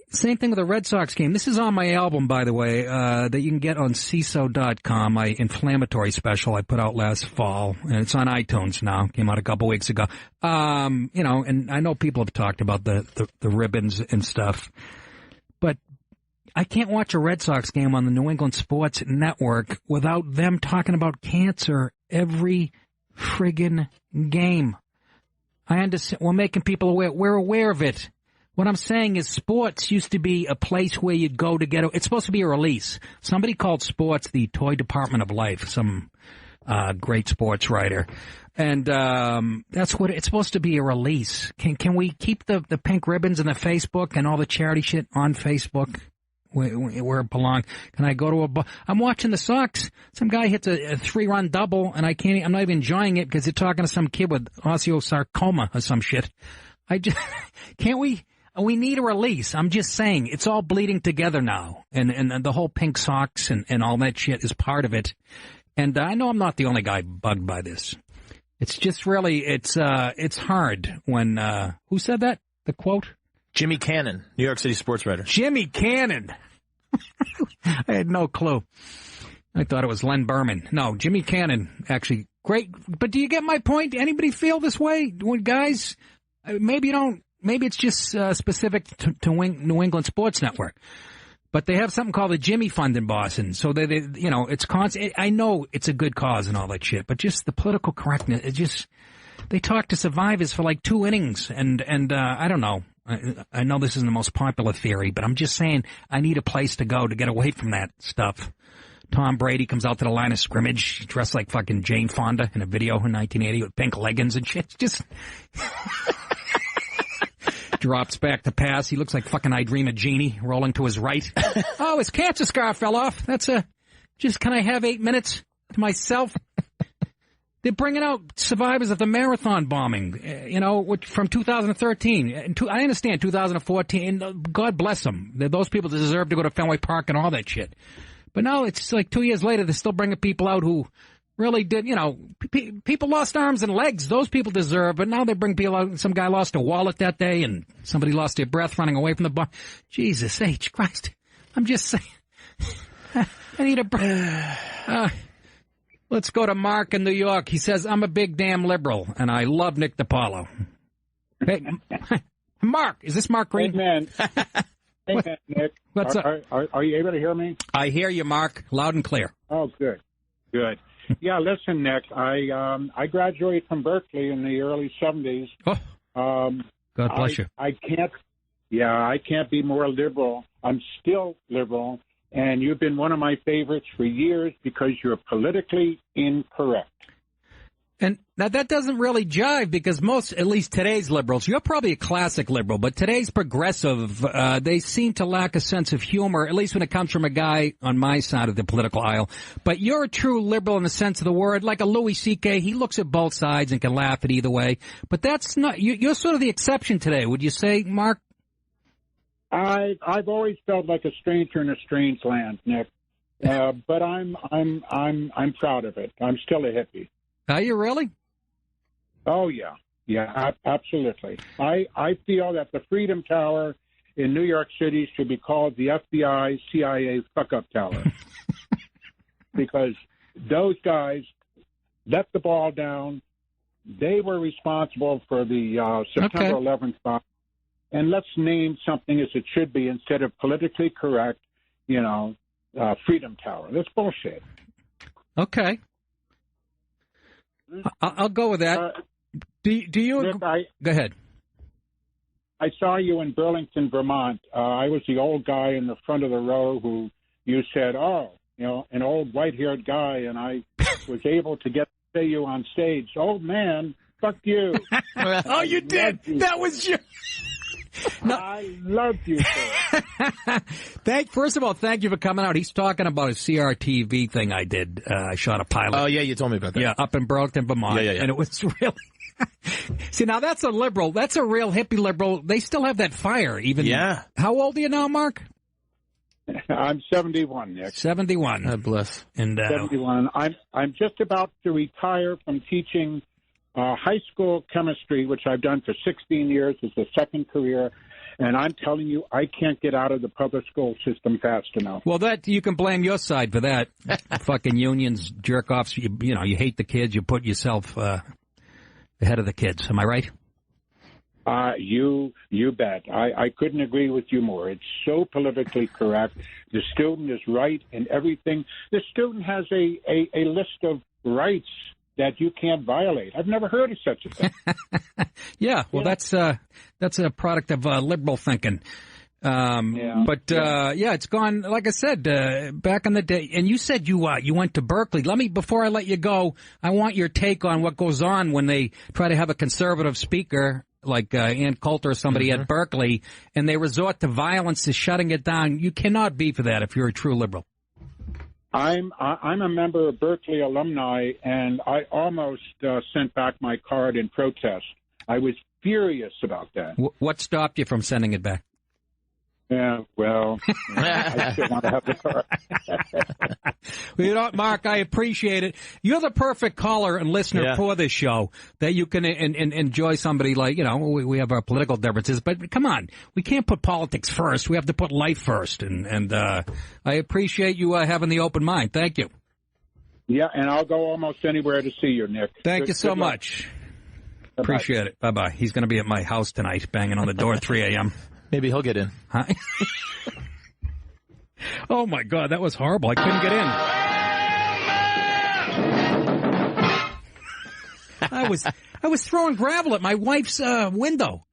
S1: same thing with the Red Sox game. This is on my album, by the way, that you can get on CISO.com, my inflammatory special I put out last fall, and it's on iTunes now. Came out a couple weeks ago. And I know people have talked about the ribbons and stuff, but I can't watch a Red Sox game on the New England Sports Network without them talking about cancer every friggin' game. I understand. We're making people aware. We're aware of it. What I'm saying is sports used to be a place where you'd go to get it's supposed to be a release. Somebody called sports the toy department of life, some great sports writer. And that's what it's supposed to be, a release. Can we keep the pink ribbons and the Facebook and all the charity shit on Facebook? Where it belongs. Can I go to I'm watching the Sox. Some guy hits a 3-run double, and I'm not even enjoying it because they're talking to some kid with osteosarcoma or some shit. Can't we need a release. I'm just saying, it's all bleeding together now. And the whole pink socks and all that shit is part of it. And I know I'm not the only guy bugged by this. It's just really, it's hard when, who said that? The quote?
S2: Jimmy Cannon, New York City sports writer.
S1: Jimmy Cannon. I had no clue. I thought it was Len Berman. No, Jimmy Cannon, actually great. But do you get my point? Anybody feel this way? When guys, maybe you don't, maybe it's just specific to New England Sports Network. But they have something called the Jimmy Fund in Boston. So they it's constant. I know it's a good cause and all that shit, but just the political correctness, they talk to survivors for like 2 innings. And I don't know. I know this isn't the most popular theory, but I'm just saying I need a place to go to get away from that stuff. Tom Brady comes out to the line of scrimmage dressed like fucking Jane Fonda in a video in 1980 with pink leggings and shit. Just drops back to pass. He looks like fucking I Dream a Genie rolling to his right. Oh, his cancer scar fell off. Can I have 8 minutes to myself? They're bringing out survivors of the marathon bombing, from 2013. I understand 2014. God bless them. Those people deserve to go to Fenway Park and all that shit. But now it's like 2 years later, they're still bringing people out who really did, people lost arms and legs. Those people deserve. But now they bring people out. Some guy lost a wallet that day and somebody lost their breath running away from the bomb. Jesus H. Christ. I'm just saying. I need a breath. Let's go to Mark in New York. He says, I'm a big damn liberal, and I love Nick DiPaolo. Hey, Mark, is this Mark Green?
S14: Hey, man. Hey, man, Nick.
S1: What's up?
S14: Are you able to hear me?
S1: I hear you, Mark, loud and clear.
S14: Oh, good. Good. Yeah, listen, Nick, I graduated from Berkeley in the early 70s.
S1: God bless you.
S14: I can't be more liberal. I'm still liberal, and you've been one of my favorites for years because you're politically incorrect.
S1: And now that doesn't really jive because most, at least today's liberals, you're probably a classic liberal, but today's progressive, they seem to lack a sense of humor, at least when it comes from a guy on my side of the political aisle. But you're a true liberal in the sense of the word, like a Louis C.K. He looks at both sides and can laugh at either way. But that's not, you're sort of the exception today, would you say, Mark?
S14: I've always felt like a stranger in a strange land, Nick. But I'm proud of it. I'm still a hippie.
S1: Are you really?
S14: Oh, yeah. Yeah, absolutely. I feel that the Freedom Tower in New York City should be called the FBI CIA fuck-up tower. Because those guys let the ball down. They were responsible for the September 11th bomb. And let's name something as it should be instead of politically correct, Freedom Tower. That's bullshit.
S1: Okay. I'll go with that. Do you?
S14: Rick,
S1: go ahead.
S14: I saw you in Burlington, Vermont. I was the old guy in the front of the row who you said, an old white-haired guy, and I was able to get to say you on stage. Old man, fuck you.
S1: Oh, you did. That was you.
S14: No. I love you, sir.
S1: First of all, thank you for coming out. He's talking about a CRTV thing I did. I shot a pilot.
S2: Oh, yeah, you told me about that.
S1: Yeah, up in Burlington, Vermont.
S2: Yeah.
S1: And it was really... See, now that's a liberal. That's a real hippie liberal. They still have that fire, even...
S2: Yeah.
S1: How old are you now, Mark?
S14: I'm 71, Nick.
S1: 71.
S2: God bless.
S1: And
S14: 71. I'm just about to retire from teaching high school chemistry, which I've done for 16 years as a second career, and I'm telling you, I can't get out of the public school system fast enough.
S1: Well, that you can blame your side for that. Fucking unions, jerk-offs, you hate the kids, you put yourself ahead of the kids. Am I right?
S14: You bet. I couldn't agree with you more. It's so politically correct. The student is right in everything. The student has a list of rights that you can't violate. I've never heard of such a thing.
S1: Yeah, well, that's a product of liberal thinking. But it's gone. Like I said, back in the day, and you said you went to Berkeley. Before I let you go, I want your take on what goes on when they try to have a conservative speaker like Ann Coulter or somebody at Berkeley, and they resort to violence to shutting it down. You cannot be for that if you're a true liberal.
S14: I'm a member of Berkeley alumni, and I almost sent back my card in protest. I was furious about that.
S1: What stopped you from sending it back?
S14: Yeah, well, I still want to have the card.
S1: Well, Mark, I appreciate it. You're the perfect caller and listener for this show, that you can enjoy somebody like, we have our political differences, but come on, we can't put politics first. We have to put life first, and I appreciate you having the open mind. Thank you.
S14: Yeah, and I'll go almost anywhere to see you, Nick.
S1: Thank you so much. Bye-bye. Appreciate it. Bye-bye. He's going to be at my house tonight, banging on the door at 3 a.m.
S2: Maybe he'll get in.
S1: Huh? Oh, my God, that was horrible. I couldn't get in. I was throwing gravel at my wife's window.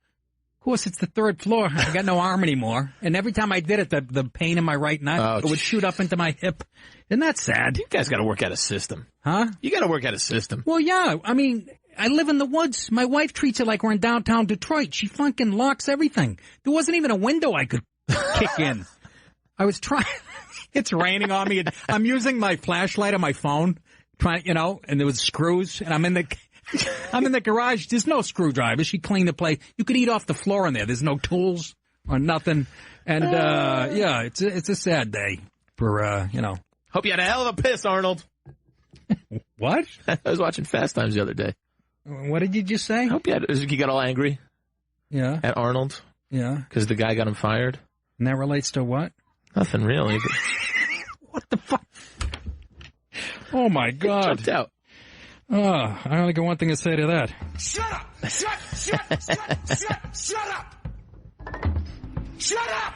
S1: Of course, it's the third floor. I got no arm anymore. And every time I did it, the pain in my right nut, it would shoot up into my hip. Isn't that sad?
S2: You guys got to work out a system.
S1: Huh?
S2: You got to work out a system.
S1: Well, yeah. I mean, I live in the woods. My wife treats it like we're in downtown Detroit. She fucking locks everything. There wasn't even a window I could kick in. I was trying. It's raining on me. I'm using my flashlight on my phone, and there was screws, and I'm in the garage. There's no screwdriver. She cleaned the place. You could eat off the floor in there. There's no tools or nothing. And, it's a sad day for,
S2: Hope you had a hell of a piss, Arnold.
S1: What?
S2: I was watching Fast Times the other day.
S1: What did you just say?
S2: Hope you got all angry.
S1: Yeah.
S2: At Arnold.
S1: Yeah.
S2: Because the guy got him fired.
S1: And that relates to what?
S2: Nothing really.
S1: What the fuck? Oh, my God.
S2: Jumped out.
S1: Oh, I only got one thing to say to that.
S9: Shut up! Shut up! Shut up!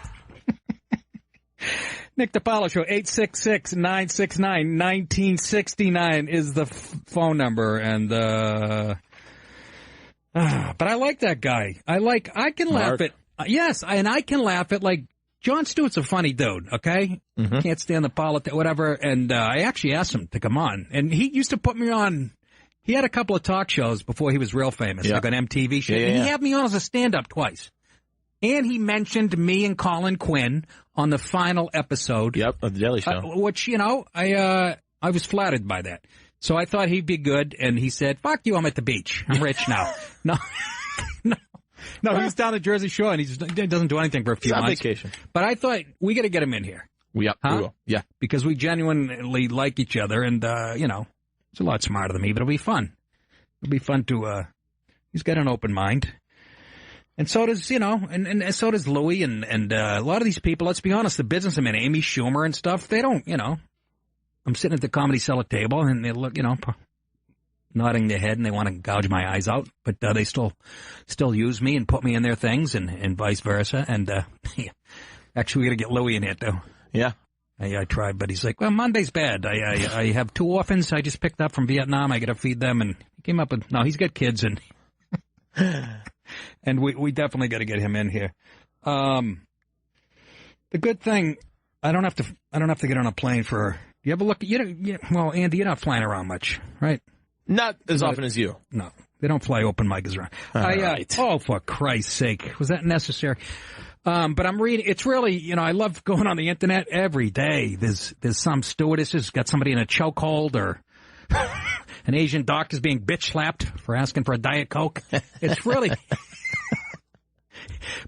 S1: Nick DiPaolo Show, 866-969-1969 is the phone number. And, but I like that guy. I can laugh at, yes, and I can laugh at, like, Jon Stewart's a funny dude, okay? Mm-hmm. Can't stand the politics, whatever. And I actually asked him to come on. And he used to put me on. He had a couple of talk shows before he was real famous, like on MTV shit. And he had me on as a stand-up twice. And he mentioned me and Colin Quinn on the final episode.
S2: Yep, of The Daily Show.
S1: Which, I was flattered by that. So I thought he'd be good. And he said, fuck you, I'm at the beach. I'm rich now. No, he was down at Jersey Shore, and he doesn't do anything for a few months.
S2: It's on vacation.
S1: But I thought, we got to get him in here.
S2: We will. Yeah.
S1: Because we genuinely like each other, and, he's a lot smarter than me, but it'll be fun. It'll be fun to, he's got an open mind. And so does, and so does Louis, and a lot of these people, let's be honest, the businessmen, Amy Schumer and stuff, they don't, I'm sitting at the Comedy Cellar table, and they look, nodding their head, and they want to gouge my eyes out, but they still use me and put me in their things, and vice versa. And actually, we got to get Louis in here too.
S2: Yeah,
S1: I tried, but he's like, well, Monday's bad. I have 2 orphans I just picked up from Vietnam. I got to feed them, and he came up with he's got kids, and and we definitely got to get him in here. The good thing, I don't have to get on a plane for. You ever look? Well, Andy, you're not flying around much, right?
S2: Not as often as you.
S1: No, they don't fly open micers around.
S2: Right.
S1: Oh, for Christ's sake. Was that necessary? But I'm reading, it's really, I love going on the internet every day. There's some stewardess who's got somebody in a chokehold, or an Asian doctor's being bitch slapped for asking for a Diet Coke. It's really...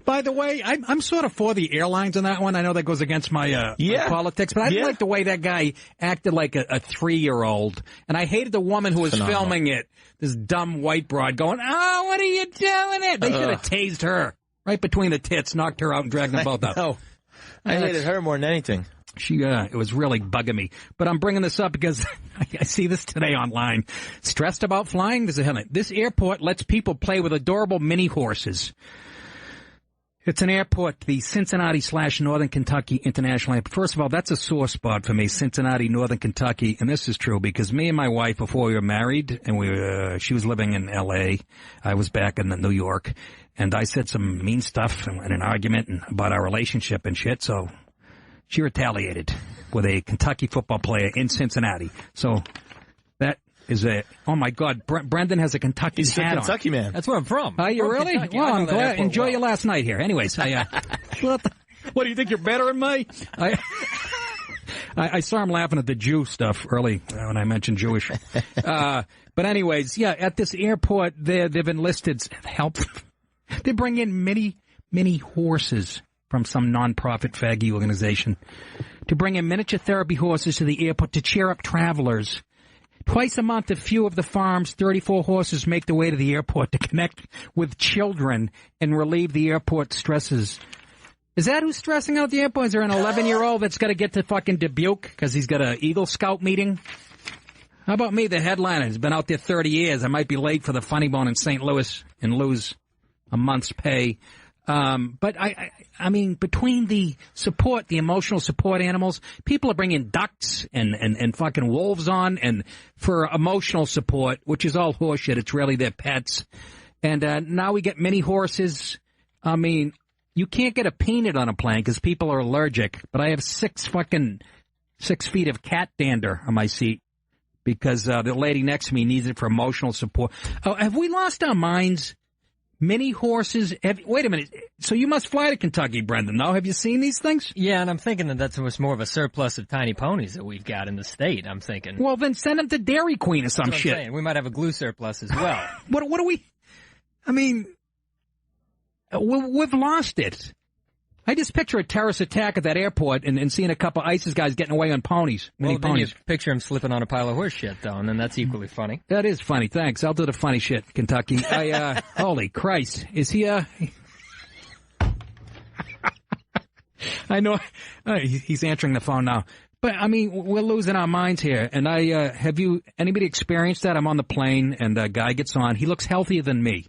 S1: By the way, I'm sort of for the airlines on that one. I know that goes against my politics, but I didn't like the way that guy acted like a 3-year-old. And I hated the woman who was filming it, this dumb white broad going, oh, what are you doing it? They should have tased her right between the tits, knocked her out, and dragged them both out.
S2: I hated her more than anything.
S1: It was really bugging me. But I'm bringing this up because I see this today online. Stressed about flying? There's a headline. This airport lets people play with adorable mini horses. It's an airport, the Cincinnati/Northern Kentucky International Airport. First of all, that's a sore spot for me, Cincinnati, Northern Kentucky. And this is true because me and my wife, before we were married, and she was living in L.A., I was back in New York, and I said some mean stuff in an argument about our relationship and shit, so she retaliated with a Kentucky football player in Cincinnati. So that is oh my God, Brendan has a Kentucky hat on.
S2: He's a Kentucky man.
S5: That's where I'm from.
S1: Are you really?
S5: Kentucky.
S1: Well, I'm glad. Enjoy your last night here. Anyways, what do you think, you're better than me? I saw him laughing at the Jew stuff early when I mentioned Jewish. But anyways, at this airport, they've enlisted help. They bring in many horses from some non-profit faggy organization to bring in miniature therapy horses to the airport to cheer up travelers. Twice a month, a few of the farm's 34 horses make their way to the airport to connect with children and relieve the airport stresses. Is that who's stressing out the airport? Is there an 11-year-old that's got to get to fucking Dubuque because he's got an Eagle Scout meeting? How about me, the headliner? Has been out there 30 years. I might be late for the Funny Bone in St. Louis and lose a month's pay. But I mean, between the support, the emotional support animals, people are bringing ducks and fucking wolves on and for emotional support, which is all horseshit. It's really their pets. And now we get mini horses. I mean, you can't get a peanut on a plane because people are allergic. But I have 6 feet of cat dander on my seat because the lady next to me needs it for emotional support. Oh, have we lost our minds? Mini horses. Wait a minute. So you must fly to Kentucky, Brendan, no? Have you seen these things?
S5: Yeah, and I'm thinking that was more of a surplus of tiny ponies that we've got in the state, I'm thinking.
S1: Well, then send them to Dairy Queen or some
S5: That's what
S1: shit.
S5: I'm saying. We might have a glue surplus as well.
S1: What do we... I mean, we've lost it. I just picture a terrorist attack at that airport and seeing a couple ISIS guys getting away on ponies.
S5: Well, then you
S1: ponies.
S5: Picture him slipping on a pile of horse shit, though, and then that's equally funny.
S1: That is funny. Thanks. I'll do the funny shit, Kentucky. Holy Christ. Is he I know. He's answering the phone now. But, I mean, we're losing our minds here. And anybody experienced that? I'm on the plane, and a guy gets on. He looks healthier than me.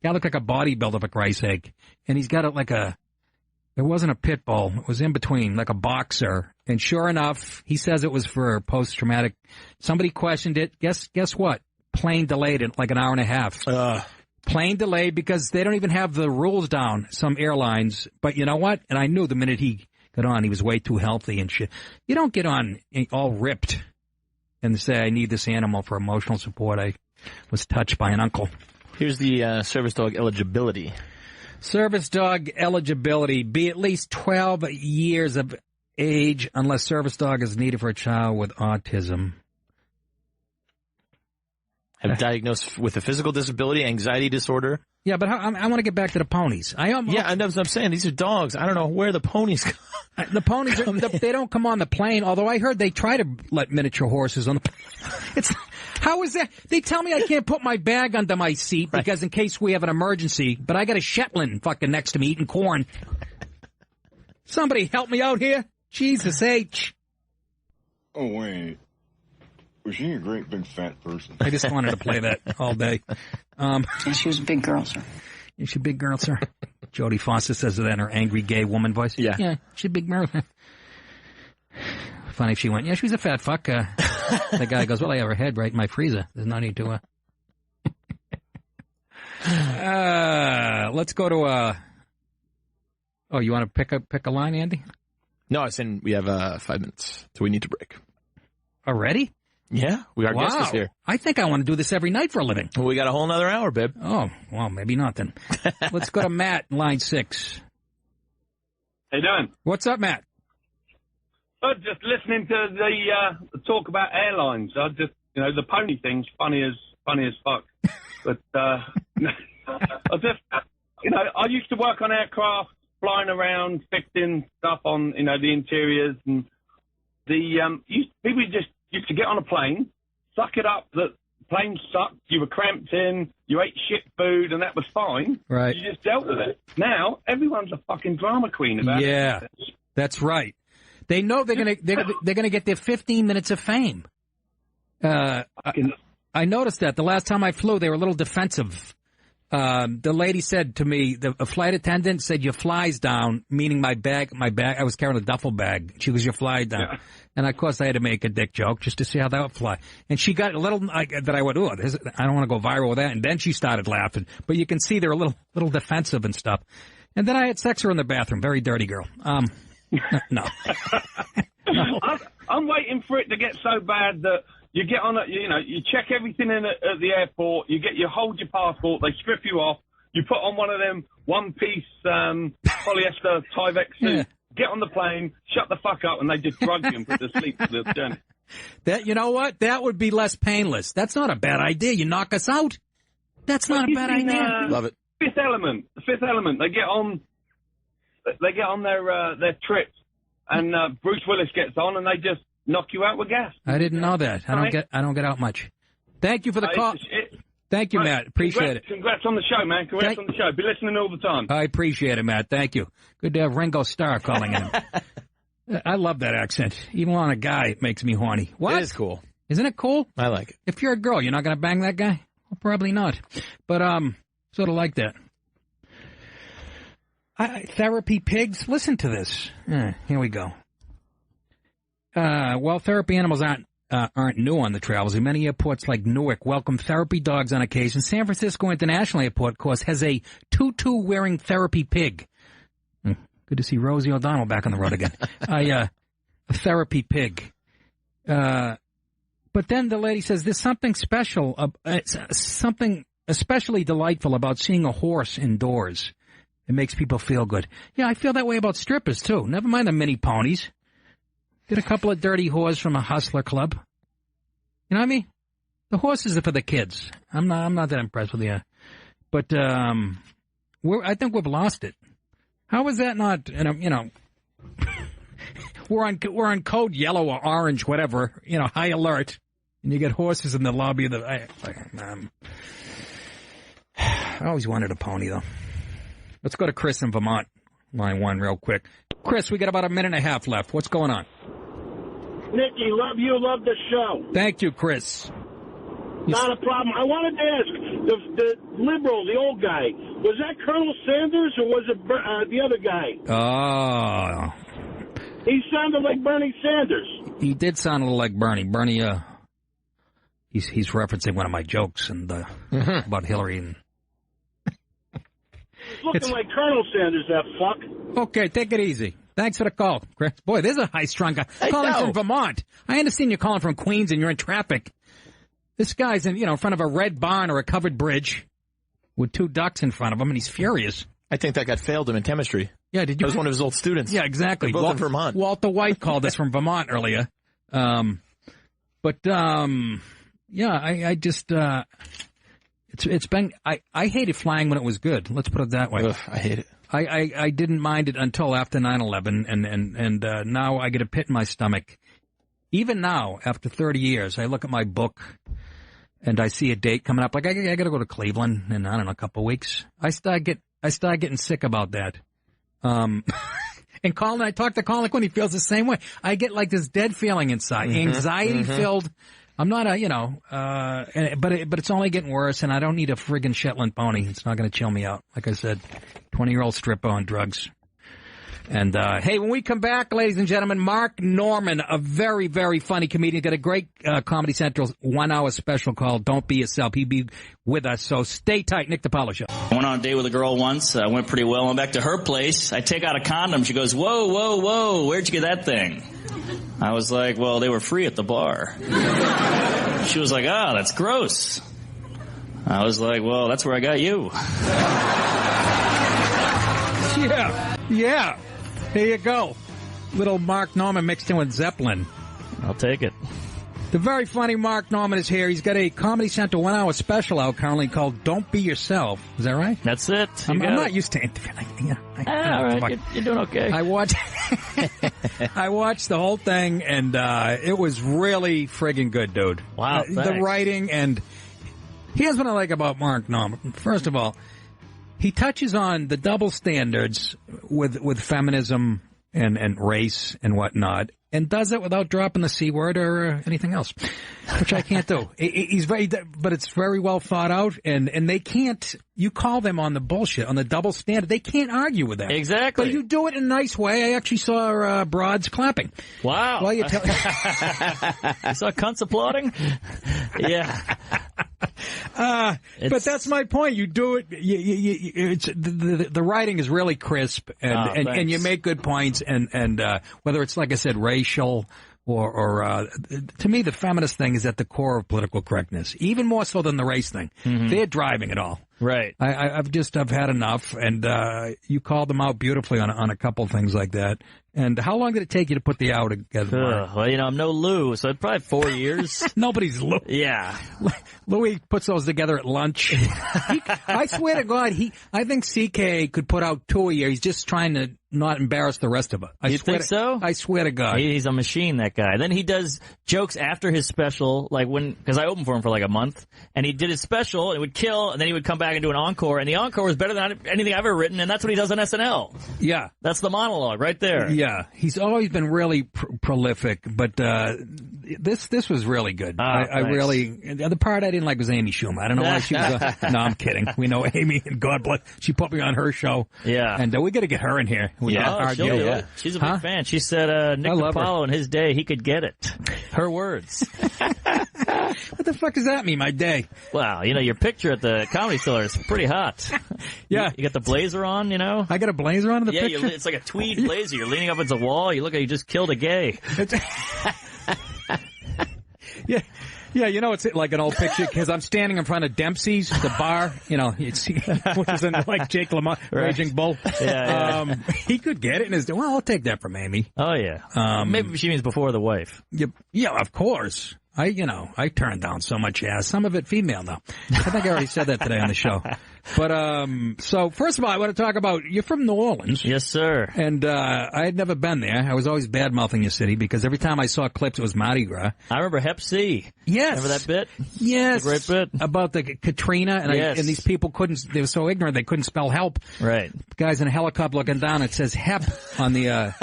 S1: Guy look like a bodybuilder, for Christ's sake. And he's got like a It wasn't a pit bull. It was in between, like a boxer. And sure enough, he says it was for post-traumatic. Somebody questioned it. Guess what? Plane delayed it like an hour and a half. Plane delayed because they don't even have the rules down, some airlines. But you know what? And I knew the minute he got on, he was way too healthy and shit. You don't get on all ripped and say, I need this animal for emotional support. I was touched by an uncle.
S2: Here's the service dog eligibility.
S1: Service dog eligibility, be at least 12 years of age unless service dog is needed for a child with autism.
S2: Have diagnosed with a physical disability, anxiety disorder.
S1: Yeah, but I want to get back to the ponies.
S2: I know what I'm saying. These are dogs. I don't know where the ponies come.
S1: The ponies, they don't come on the plane, although I heard they try to let miniature horses on the plane. How is that? They tell me I can't put my bag under my seat because in case we have an emergency, but I got a Shetland fucking next to me eating corn. Somebody help me out here. Jesus H.
S15: Oh, wait. Was she a great big fat person?
S1: I just wanted to play that all day.
S16: She was a big girl, sir.
S1: Is she a big girl, sir? Jodie Foster says that in her angry gay woman voice. Yeah, she's a big girl. Funny if she went, yeah, she was a fat fuck. The guy goes, well, I have her head right in my freezer. There's no need to... let's go to... Oh, you want to pick a line, Andy?
S2: No, I was saying we have 5 minutes, so we need to break.
S1: Already?
S2: Yeah, our guest is here.
S1: I think I want to do this every night for a living.
S2: Well, we got a whole nother hour, babe.
S1: Oh, well, maybe not then. Let's go to Matt, line 6.
S17: How you doing?
S1: What's up, Matt?
S17: Just listening to the talk about airlines. I just, the pony thing's funny as fuck. But I just, I used to work on aircraft, flying around, fixing stuff on, the interiors, and people just used to get on a plane, suck it up that plane sucked, you were cramped in, you ate shit food, and that was fine.
S1: Right.
S17: You just dealt with it. Now everyone's a fucking drama queen about it.
S1: Yeah, that's right. They know they're gonna get their 15 minutes of fame. I noticed that the last time I flew, they were a little defensive. The lady said to me, a flight attendant said, your fly's down, meaning my bag, I was carrying a duffel bag. She goes, your fly down. Yeah. And of course I had to make a dick joke just to see how that would fly. And she got a little, that I went, oh, I don't want to go viral with that. And then she started laughing. But you can see they're a little defensive and stuff. And then I had sex her in the bathroom. Very dirty girl. No.
S17: I'm waiting for it to get so bad that you get on you check everything in at the airport, you hold your passport, they strip you off, you put on one of them one-piece polyester Tyvek suits, get on the plane, shut the fuck up, and they just drug you and put you to sleep for the journey.
S1: That, you know what? That would be less painless. That's not a bad idea. You knock us out. That's not a bad idea.
S2: Love it.
S17: The Fifth Element. They get on their trips, and Bruce Willis gets on, and they just knock you out with gas.
S1: I didn't know that. I don't get out much. Thank you for the call. Thank you, Matt. Appreciate it.
S17: Congrats on the show, man. Congrats on the show. Be listening all the time.
S1: I appreciate it, Matt. Thank you. Good to have Ringo Starr calling in. I love that accent. Even on a guy, it makes me horny. What?
S2: It is cool.
S1: Isn't it cool?
S2: I like it.
S1: If you're a girl, you're not going to bang that guy? Well, probably not. But sort of like that. Therapy pigs. Listen to this. Here we go. Well, therapy animals aren't new on the travels. In many airports like Newark welcome therapy dogs on occasion. San Francisco International Airport, of course, has a tutu-wearing therapy pig. Good to see Rosie O'Donnell back on the road again. A therapy pig. But then the lady says there's something special, something especially delightful about seeing a horse indoors. It makes people feel good. Yeah, I feel that way about strippers, too. Never mind the mini ponies. Get a couple of dirty whores from a hustler club. You know what I mean? The horses are for the kids. I'm not that impressed with you. But I think we've lost it. How is that not? We're on code yellow or orange, whatever. High alert, and you get horses in the lobby of the. I always wanted a pony though. Let's go to Chris in Vermont, line 1, real quick. Chris, we got about a minute and a half left. What's going on?
S18: Nicky, love you, love the show.
S1: Thank you, Chris.
S18: Not a problem. I wanted to ask, The liberal, the old guy. Was that Colonel Sanders or was it the other guy?
S1: Oh.
S18: He sounded like Bernie Sanders.
S1: He did sound a little like Bernie. Bernie, he's referencing one of my jokes and about Hillary. And
S18: Looking like Colonel Sanders, that fuck.
S1: Okay, take it easy. Thanks for the call, Chris. Boy, there's a high-strung guy. Calling from Vermont. I understand you're calling from Queens and you're in traffic. This guy's in front of a red barn or a covered bridge with 2 ducks in front of him, and he's furious.
S2: I think that guy failed him in chemistry.
S1: Yeah, did you?
S2: That was one of his old students.
S1: Yeah, exactly.
S2: They're both in Vermont.
S1: Walter White called us from Vermont earlier. I just, it's been, I hated flying when it was good. Let's put it that way.
S2: Ugh, I hate it.
S1: I didn't mind it until after 9/11, and now I get a pit in my stomach. Even now, after 30 years, I look at my book and I see a date coming up. Like, I got to go to Cleveland in, I don't know, a couple of weeks. I start getting sick about that. And Colin, I talk to Colin when he feels the same way. I get like this dead feeling inside, anxiety-filled. I'm not but it's only getting worse, and I don't need a friggin' Shetland pony. It's not going to chill me out. Like I said, 20-year-old stripper on drugs. And, hey, when we come back, ladies and gentlemen, Mark Norman, a very, very funny comedian, got a great Comedy Central 1-hour special called Don't Be Yourself. He'll be with us, so stay tight. Nick DiPaolo Show.
S19: I went on a date with a girl once. Went pretty well. Went back to her place. I take out a condom. She goes, whoa, whoa, whoa, where'd you get that thing? I was like, well, they were free at the bar. She was like, oh, that's gross. I was like, well, that's where I got you.
S1: Yeah. There you go. Little Mark Norman mixed in with Zeppelin.
S5: I'll take it.
S1: The very funny Mark Norman is here. He's got a Comedy Central 1-hour special out currently called Don't Be Yourself. Is that right?
S5: That's it.
S1: I'm not used to it.
S5: All right. You're doing okay.
S1: I watched the whole thing, and it was really friggin' good, dude.
S5: Wow,
S1: the writing, and here's what I like about Mark Norman. First of all, he touches on the double standards with feminism and race and whatnot, and does it without dropping the C word or anything else, which I can't do. But it's very well thought out, and they can't. You call them on the bullshit, on the double standard. They can't argue with that.
S5: Exactly.
S1: But you do it in a nice way. I actually saw broads clapping.
S5: Wow.
S1: While you
S5: you saw cunts applauding? Yeah.
S1: But that's my point. You do it. It's the writing is really crisp, and you make good points. And whether it's, like I said, racial or to me, the feminist thing is at the core of political correctness, even more so than the race thing. Mm-hmm. They're driving it all.
S5: Right.
S1: I've had enough, and you called them out beautifully on a couple things like that. And how long did it take you to put the hour together?
S5: Well, I'm no Lou, so probably 4 years.
S1: Nobody's Lou.
S5: Yeah.
S1: Louis puts those together at lunch. I swear to God, I think CK could put out 2 a year. He's just trying to not embarrass the rest of us.
S5: You think so?
S1: I swear to God.
S5: He's a machine, that guy. Then he does jokes after his special, because I opened for him for like a month, and he did his special, and it would kill, and then he would come back and do an encore, and the encore was better than anything I've ever written, and that's what he does on SNL.
S1: Yeah.
S5: That's the monologue right there.
S1: Yeah. He's always been really prolific, but this was really good. I really, the part I didn't like was Amy Schumer. I don't know why she was no, I'm kidding. We know Amy, and God bless. She put me on her show.
S5: Yeah.
S1: And we got to get her in here.
S5: She'll do it. She's a big fan. She said Nick DiPaolo in his day, he could get it. Her words.
S1: What the fuck does that mean, my day?
S5: Well, your picture at the Comedy Store is pretty hot.
S1: Yeah.
S5: You got the blazer on, I
S1: got a blazer on in the picture?
S5: Yeah, it's like a tweed blazer. You're leaning up against a wall. You look like you just killed a gay.
S1: Yeah. Yeah, it's like an old picture because I'm standing in front of Dempsey's, the bar, which is in like Jake LaMotta, right. Raging Bull.
S5: Yeah.
S1: He could get it in his, I'll take that from Amy.
S5: Oh, yeah. Maybe she means before the wife.
S1: Yeah, of course. I turned down so much ass. Some of it female, though. I think I already said that today on the show. But, so first of all, I want to talk about, you're from New Orleans.
S5: Yes, sir.
S1: And, I had never been there. I was always bad-mouthing your city because every time I saw clips, it was Mardi Gras.
S5: I remember Hep C.
S1: Yes.
S5: Remember that bit?
S1: Yes.
S5: A great bit.
S1: About the Katrina, and,
S5: yes.
S1: And these people they were so ignorant, they couldn't spell help.
S5: Right.
S1: The guy's in a helicopter looking down, it says HEP on the,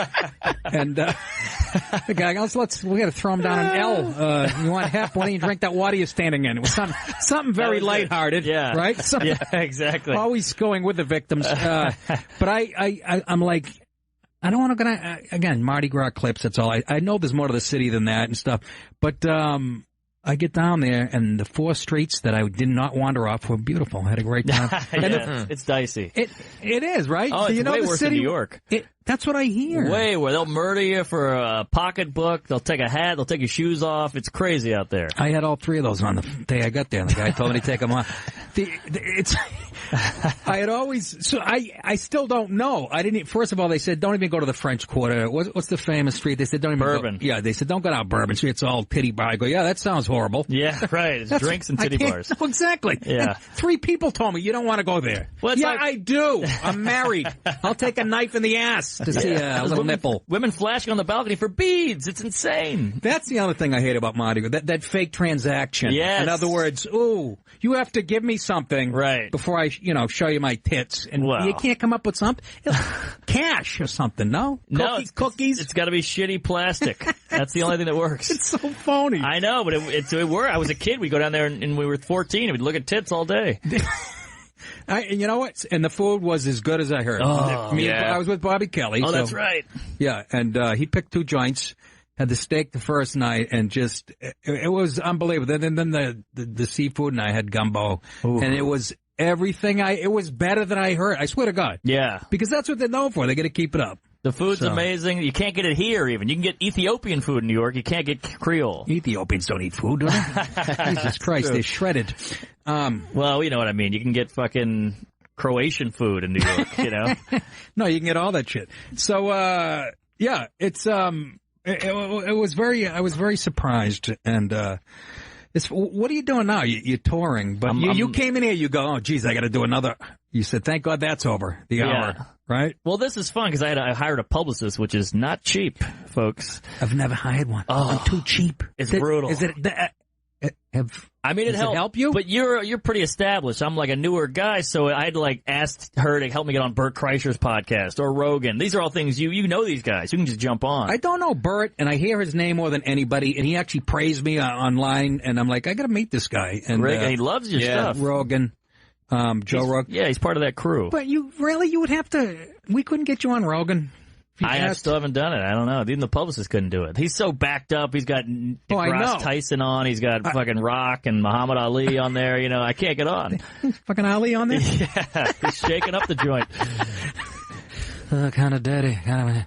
S1: The guy goes, we got to throw him down an L. You want hep? Why don't you drink that water you're standing in? It was something very lighthearted.
S5: Yeah.
S1: Right?
S5: Yeah, exactly.
S1: Always going with the victims. But I'm like, I don't want to again, Mardi Gras clips, that's all. I know there's more to the city than that and stuff. But I get down there, and the 4 streets that I did not wander off were beautiful. I had a great time.
S5: It's dicey.
S1: It is, right?
S5: Oh,
S1: so
S5: it's way worse than New York.
S1: That's what I hear.
S5: Way where they'll murder you for a pocketbook. They'll take a hat. They'll take your shoes off. It's crazy out there.
S1: I had all 3 of those on the day I got there, and the guy told me to take them off. I had always, so I still don't know. I didn't. First of all, they said don't even go to the French Quarter. What's the famous street? They said don't even
S5: Bourbon.
S1: Go, yeah, they said don't go down Bourbon Street. It's all titty bar. I go, yeah, that sounds horrible.
S5: Yeah, right. It's drinks and titty bars.
S1: No, exactly.
S5: Yeah.
S1: 3 people told me you don't want to go there.
S5: Well,
S1: yeah, I do. I'm married. I'll take a knife in the ass to see a little nipple.
S5: Women flashing on the balcony for beads. It's insane.
S1: That's the other thing I hate about Mardi Gras. That fake transaction.
S5: Yes.
S1: In other words, you have to give me something before I, show you my tits. And you can't come up with something? Cash or something, no? Cookies?
S5: It's got to be shitty plastic. That's the only thing that works.
S1: It's so phony.
S5: I know, but it worked. I was a kid. We'd go down there and we were 14 and we'd look at tits all day.
S1: You know what? And the food was as good as I heard. I was with Bobby Kelly.
S5: Oh, that's right.
S1: Yeah, and he picked 2 joints. Had the steak the first night, and just it was unbelievable. Then the seafood, and I had gumbo, and it was everything. It was better than I heard. I swear to God.
S5: Yeah,
S1: because that's what they're known for. They got to keep it up.
S5: The food's amazing. You can't get it here even. You can get Ethiopian food in New York. You can't get Creole.
S1: Ethiopians don't eat food, do they? Jesus Christ, they're shredded.
S5: Well, you know what I mean. You can get fucking Croatian food in New York, you know?
S1: No, you can get all that shit. So, yeah, it's, it was I was very surprised, and, what are you doing now? You're touring, but you came in here, you go, oh, geez, I got to do another. You said, thank God that's over, the hour, right?
S5: Well, this is fun because I hired a publicist, which is not cheap, folks.
S1: I've never hired one.
S5: Oh,
S1: I'm too cheap.
S5: It's brutal.
S1: Is it? It help you?
S5: But you're pretty established. I'm like a newer guy, so I had to ask her to help me get on Bert Kreischer's podcast or Rogan. These are all things you know these guys. You can just jump on.
S1: I don't know Bert, and I hear his name more than anybody, and he actually praised me online, and I'm like, I got to meet this guy. And
S5: he loves your stuff.
S1: Rogan. Joe Rogan.
S5: Yeah, he's part of that crew.
S1: But you would have to. We couldn't get you on Rogan.
S5: I still haven't done it. I don't know. Even the publicist couldn't do it. He's so backed up. He's got DeGrasse Tyson on. He's got fucking Rock and Muhammad Ali on there. I can't get on.
S1: Fucking Ali on there?
S5: Yeah, he's shaking up the joint.
S1: Kind of dirty. Hey,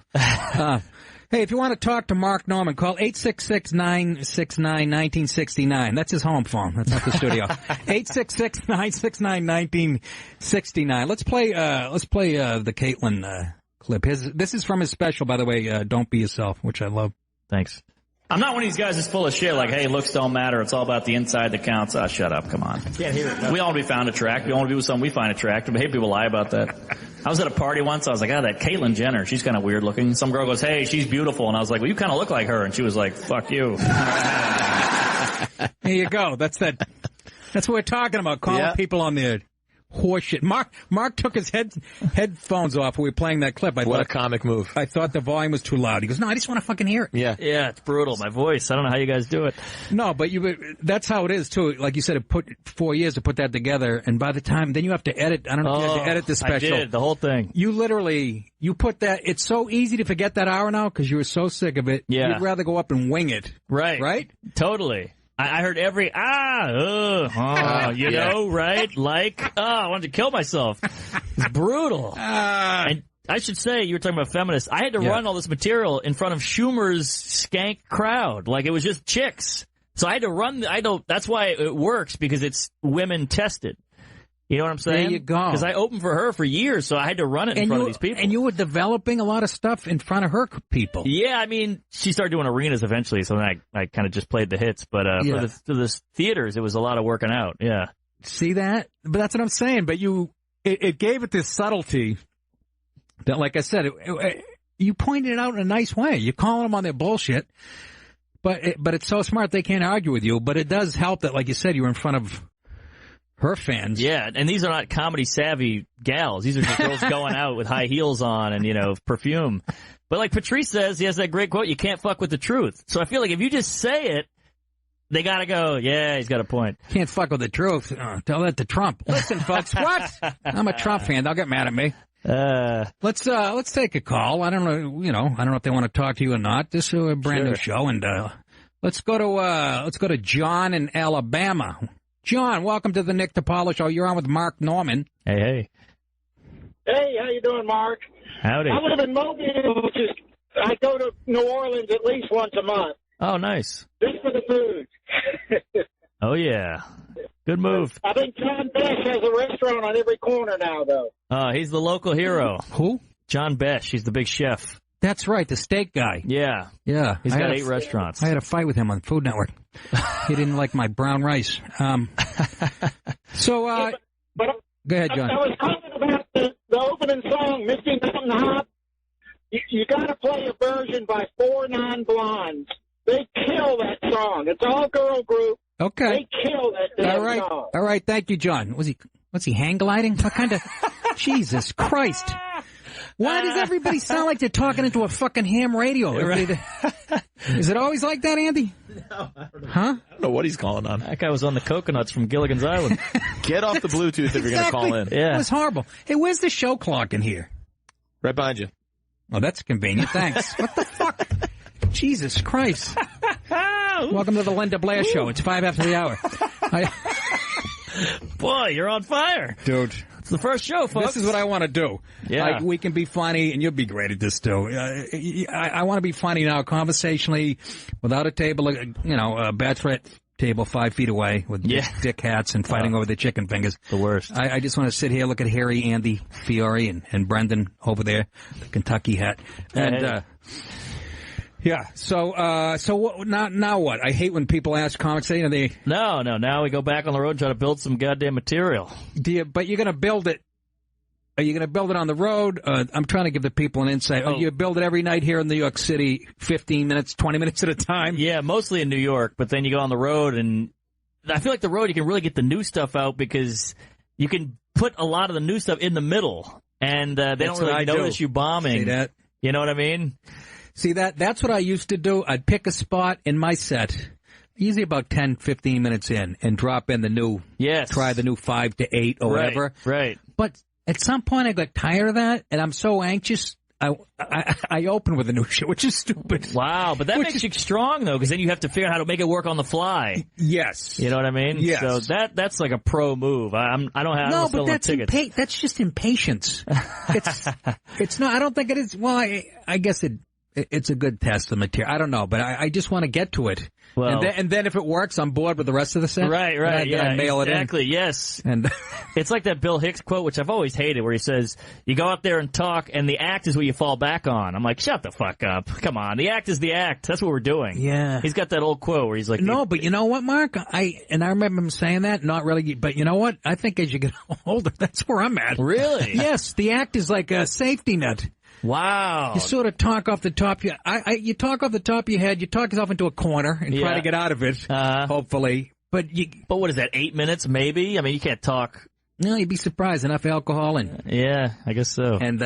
S1: if you want to talk to Mark Norman, call 866-969-1969. That's his home phone. That's not the studio. 866-969-1969. Let's play the Caitlyn clip. This is from his special, by the way, Don't Be Yourself, which I love.
S5: Thanks.
S19: I'm not one of these guys that's full of shit like, hey, looks don't matter. It's all about the inside that counts. Shut up. Come on.
S5: Can't hear it. No.
S19: We all want to be found attractive. We all want to be with someone we find attractive. But hey, people lie about that. I was at a party once. I was like, that Caitlyn Jenner, she's kind of weird looking. Some girl goes, hey, she's beautiful. And I was like, well, you kind of look like her. And she was like, fuck you.
S1: There you go. That's what we're talking about. Calling people on their horseshit. Mark took his headphones off when we were playing that clip.
S2: What a comic move.
S1: I thought the volume was too loud. He goes, no, I just want to fucking hear it.
S5: Yeah, it's brutal. My voice. I don't know how you guys do it.
S1: No, but that's how it is, too. Like you said, it put 4 years to put that together, and by the time, then you have to edit. I don't know if you had to edit the special.
S5: I did, the whole thing.
S1: You literally, put that, it's so easy to forget that hour now because you were so sick of it.
S5: Yeah.
S1: You'd rather go up and wing it.
S5: Right.
S1: Right?
S5: Totally. I heard every, know, right? I wanted to kill myself. It's brutal. And I should say, you were talking about feminists. I had to run all this material in front of Schumer's skank crowd. Like, it was just chicks. So I had to run, that's why it works, because it's women tested. You know what I'm saying?
S1: There you go.
S5: Because I opened for her for years, so I had to run it in front of these people.
S1: And you were developing a lot of stuff in front of her people.
S5: Yeah, I mean, she started doing arenas eventually, so then I kind of just played the hits. But for the theaters, it was a lot of working out, yeah.
S1: See that? But that's what I'm saying. But it gave it this subtlety that, like I said, you pointed it out in a nice way. You're calling them on their bullshit, but it's so smart they can't argue with you. But it does help that, like you said, you're in front of Her fans.
S5: Yeah, and these are not comedy-savvy gals. These are just girls going out with high heels on and, perfume. But like Patrice says, he has that great quote, you can't fuck with the truth. So I feel like if you just say it, they got to go, yeah, he's got a point.
S1: Can't fuck with the truth. Tell that to Trump. Listen, folks, what? I'm a Trump fan. They'll get mad at me. Let's take a call. I don't know if they want to talk to you or not. This is a brand new show, and let's go to John in Alabama. John, welcome to the Nick DiPaolo Show. You're on with Mark Norman.
S5: Hey.
S18: Hey, how you doing, Mark?
S5: Howdy.
S18: I live in Mobile, which is, I go to New Orleans at least once a month.
S5: Oh, nice.
S18: Just for the food.
S5: Oh, yeah. Good move.
S18: I think John Besh has a restaurant on every corner now, though.
S5: He's the local hero.
S1: Who?
S5: John Besh. He's the big chef.
S1: That's right, the steak guy.
S5: Yeah.
S1: Yeah.
S5: He's got 8 restaurants.
S1: I had a fight with him on Food Network. He didn't like my brown rice. Go ahead, John.
S18: I was talking about the opening song, Misty Mountain Hop. You got to play a version by 4 Non-Blondes. They kill that song. It's all girl group.
S1: Okay.
S18: They kill that song.
S1: All right. Thank you, John. What's he hang gliding? What kind of? Jesus Christ! Why does everybody sound like they're talking into a fucking ham radio? Right. Is it always like that, Andy?
S2: No, I don't know.
S1: Huh?
S2: I don't know what he's calling on.
S5: That guy was on the coconuts from Gilligan's Island.
S2: Get off the Bluetooth if you're going to call in.
S5: Yeah.
S1: It was horrible. Hey, where's the show clock in here?
S2: Right behind you.
S1: Oh, that's convenient. Thanks. What the fuck? Jesus Christ. Welcome to the Linda Blair Show. It's 5 after the hour.
S5: Boy, you're on fire.
S1: Dude.
S5: It's the first show, folks.
S1: This is what I want to do.
S5: Yeah.
S1: Like, we can be funny, and you'll be great at this, too. I want to be funny now, conversationally, without a table, a bachelorette table 5 feet away with dick hats and fighting over the chicken fingers.
S5: The worst.
S1: I just want to sit here, look at Harry, Andy, Fiore, and Brendan over there, the Kentucky hat. And, yeah. So now what? I hate when people ask comics.
S5: No. Now we go back on the road and try to build some goddamn material.
S1: But you're going to build it. Are you going to build it on the road? I'm trying to give the people an insight. You build it every night here in New York City, 15 minutes, 20 minutes at a time?
S5: Yeah, mostly in New York. But then you go on the road, and I feel like the road you can really get the new stuff out because you can put a lot of the new stuff in the middle, and they don't really notice you bombing.
S1: See that?
S5: You know what I mean?
S1: See, that's what I used to do. I'd pick a spot in my set, usually about 10, 15 minutes in, and drop in the new, try the new 5 to 8 or whatever.
S5: Right.
S1: But at some point I got tired of that, and I'm so anxious, I open with a new show, which is stupid.
S5: Wow, but that makes you strong, though, because then you have to figure out how to make it work on the fly.
S1: Yes.
S5: You know what I mean?
S1: Yes.
S5: So that's like a pro move. I don't
S1: but that's just impatience. It's not, I don't think it is. Well, I guess it's a good test of material. I don't know, but I just want to get to it.
S5: Well,
S1: and then if it works, I'm bored with the rest of the set.
S5: Right.
S1: I mail it in.
S5: Exactly, yes.
S1: And
S5: it's like that Bill Hicks quote, which I've always hated, where he says, you go out there and talk, and the act is what you fall back on. I'm like, shut the fuck up. Come on. The act is the act. That's what we're doing.
S1: Yeah.
S5: He's got that old quote where he's like...
S1: No, but you know what, Mark? I remember him saying that, not really, but you know what? I think as you get older, that's where I'm at.
S5: Really?
S1: Yes, the act is like a safety net.
S5: Wow.
S1: You sort of talk off the top. You talk off the top of your head. You talk yourself into a corner and try to get out of it, hopefully. But
S5: what is that, 8 minutes maybe? I mean, you can't talk.
S1: No, you'd be surprised. Enough alcohol and...
S5: Yeah, I guess so.
S1: And,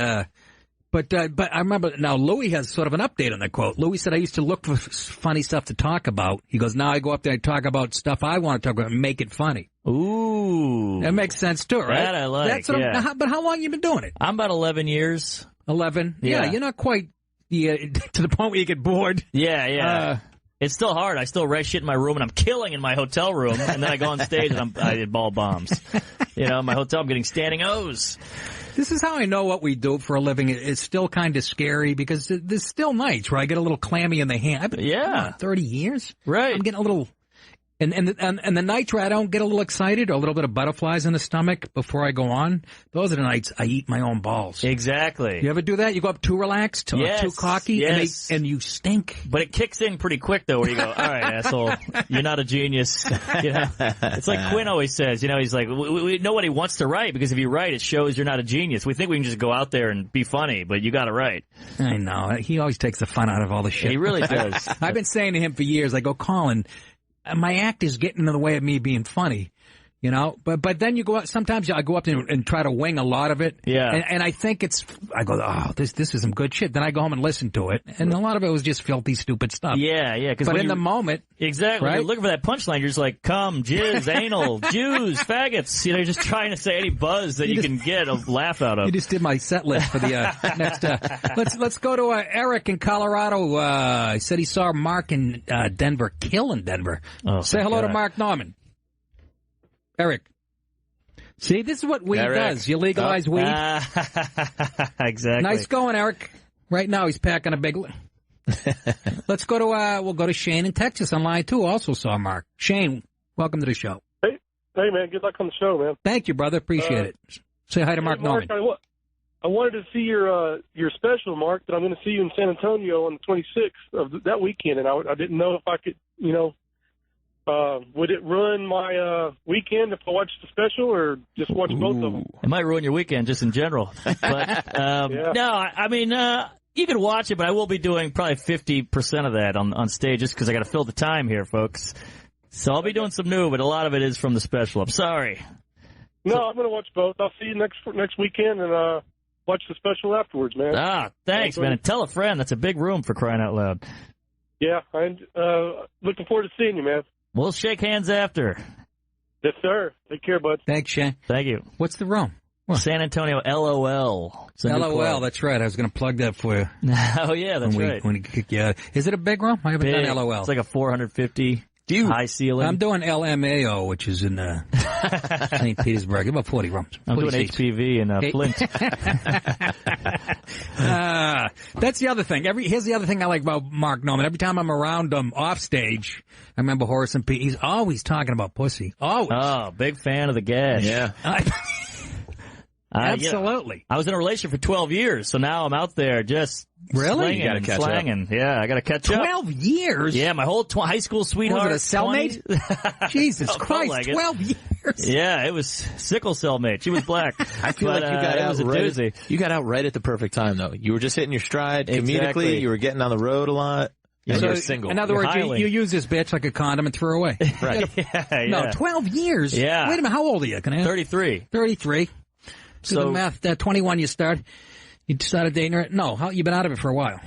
S1: but I remember, now Louis has sort of an update on that quote. Louis said, I used to look for funny stuff to talk about. He goes, now I go up there and talk about stuff I want to talk about and make it funny.
S5: Ooh.
S1: That makes sense too, right?
S5: That I like,
S1: but how long have you been doing it?
S5: I'm about 11 years.
S1: 11? Yeah, you're not quite to the point where you get bored.
S5: Yeah. It's still hard. I still write shit in my room, and I'm killing in my hotel room, and then I go on stage and I hit ball bombs. In my hotel, I'm getting standing O's.
S1: This is how I know what we do for a living. It's still kind of scary because there's still nights where I get a little clammy in the hand. I've been 30 years.
S5: Right.
S1: I'm getting a little... And the nights where I don't get a little excited or a little bit of butterflies in the stomach before I go on, those are the nights I eat my own balls.
S5: Exactly.
S1: You ever do that? You go up too relaxed or too cocky and you stink.
S5: But it kicks in pretty quick, though, where you go, all right, asshole, you're not a genius. It's like Quinn always says, he's like, nobody wants to write because if you write, it shows you're not a genius. We think we can just go out there and be funny, but you got to write.
S1: I know. He always takes the fun out of all the shit.
S5: He really does.
S1: I've been saying to him for years, I go, Colin, my act is getting in the way of me being funny. You know, but then you go out, sometimes I go up there and try to wing a lot of it.
S5: Yeah.
S1: And I think I go, oh, this is some good shit. Then I go home and listen to it. And a lot of it was just filthy, stupid stuff.
S5: Yeah.
S1: But in the moment.
S5: Exactly.
S1: Right?
S5: When you're looking for that punchline, you're just like, cum, jizz, anal, Jews, faggots. You know, you're just trying to say any buzz that you can get a laugh out of.
S1: You just did my set list for the next. Let's go to Eric in Colorado. He said he saw Mark in Denver, kill in Denver.
S5: Oh,
S1: say hello to Mark Norman. Eric. See, this is what weed does. You legalize weed.
S5: Exactly.
S1: Nice going, Eric. Right now he's packing a big... Let's go to, we'll go to Shane in Texas on line 2. Also saw Mark. Shane, welcome to the show.
S20: Hey, man. Good luck on the show, man.
S1: Thank you, brother. Appreciate it. Say hi to Mark Norman.
S20: I wanted to see your special, Mark, that I'm going to see you in San Antonio on the 26th of that weekend, and I didn't know if I could, would it ruin my weekend if I watched the special or just watch both of them?
S5: It might ruin your weekend just in general. But no, I mean, you can watch it, but I will be doing probably 50% of that on stage just because I got to fill the time here, folks. So I'll be doing some new, but a lot of it is from the special. I'm sorry.
S20: No, I'm going to watch both. I'll see you next weekend and watch the special afterwards, man.
S5: Thanks, man. And tell a friend. That's a big room, for crying out loud.
S20: Yeah, I'm looking forward to seeing you, man.
S5: We'll shake hands after.
S20: Yes, sir. Take care, bud.
S1: Thanks, Shane.
S5: Thank you.
S1: What's the room?
S5: What? San Antonio LOL.
S1: LOL, that's right. I was going to plug that for you.
S5: Oh, yeah, that's right.
S1: When we kick you out. Is it a big room? I haven't done LOL.
S5: It's like a 450 high ceiling.
S1: I'm doing LMAO, which is in St. Petersburg. About 40 rooms.
S5: I'm doing HPV in Flint.
S1: That's the other thing. Here's the other thing I like about Mark Norman. Every time I'm around him off stage, I remember Horace and Pete, he's always talking about pussy. Always.
S5: Oh, big fan of the gash.
S2: Yeah.
S1: Absolutely.
S5: I was in a relationship for 12 years, so now I'm out there just slinging and slanging. Yeah, I got to catch up.
S1: 12 years?
S5: Yeah, my whole high school sweetheart.
S1: Was it a cellmate? Jesus Christ, like 12 years.
S5: Yeah, it was sickle cellmate. She was black.
S2: I feel like you got out you got out right at the perfect time, though. You were just hitting your stride comedically. You were getting on the road a lot. And you're single.
S1: In other words, you use this bitch like a condom and threw her away.
S2: Right.
S1: No, 12 years?
S5: Yeah.
S1: Wait a minute, how old are you? Can I ask?
S5: 33.
S1: 33. So the math, 21 you started dating her? No, you've been out of it for a while.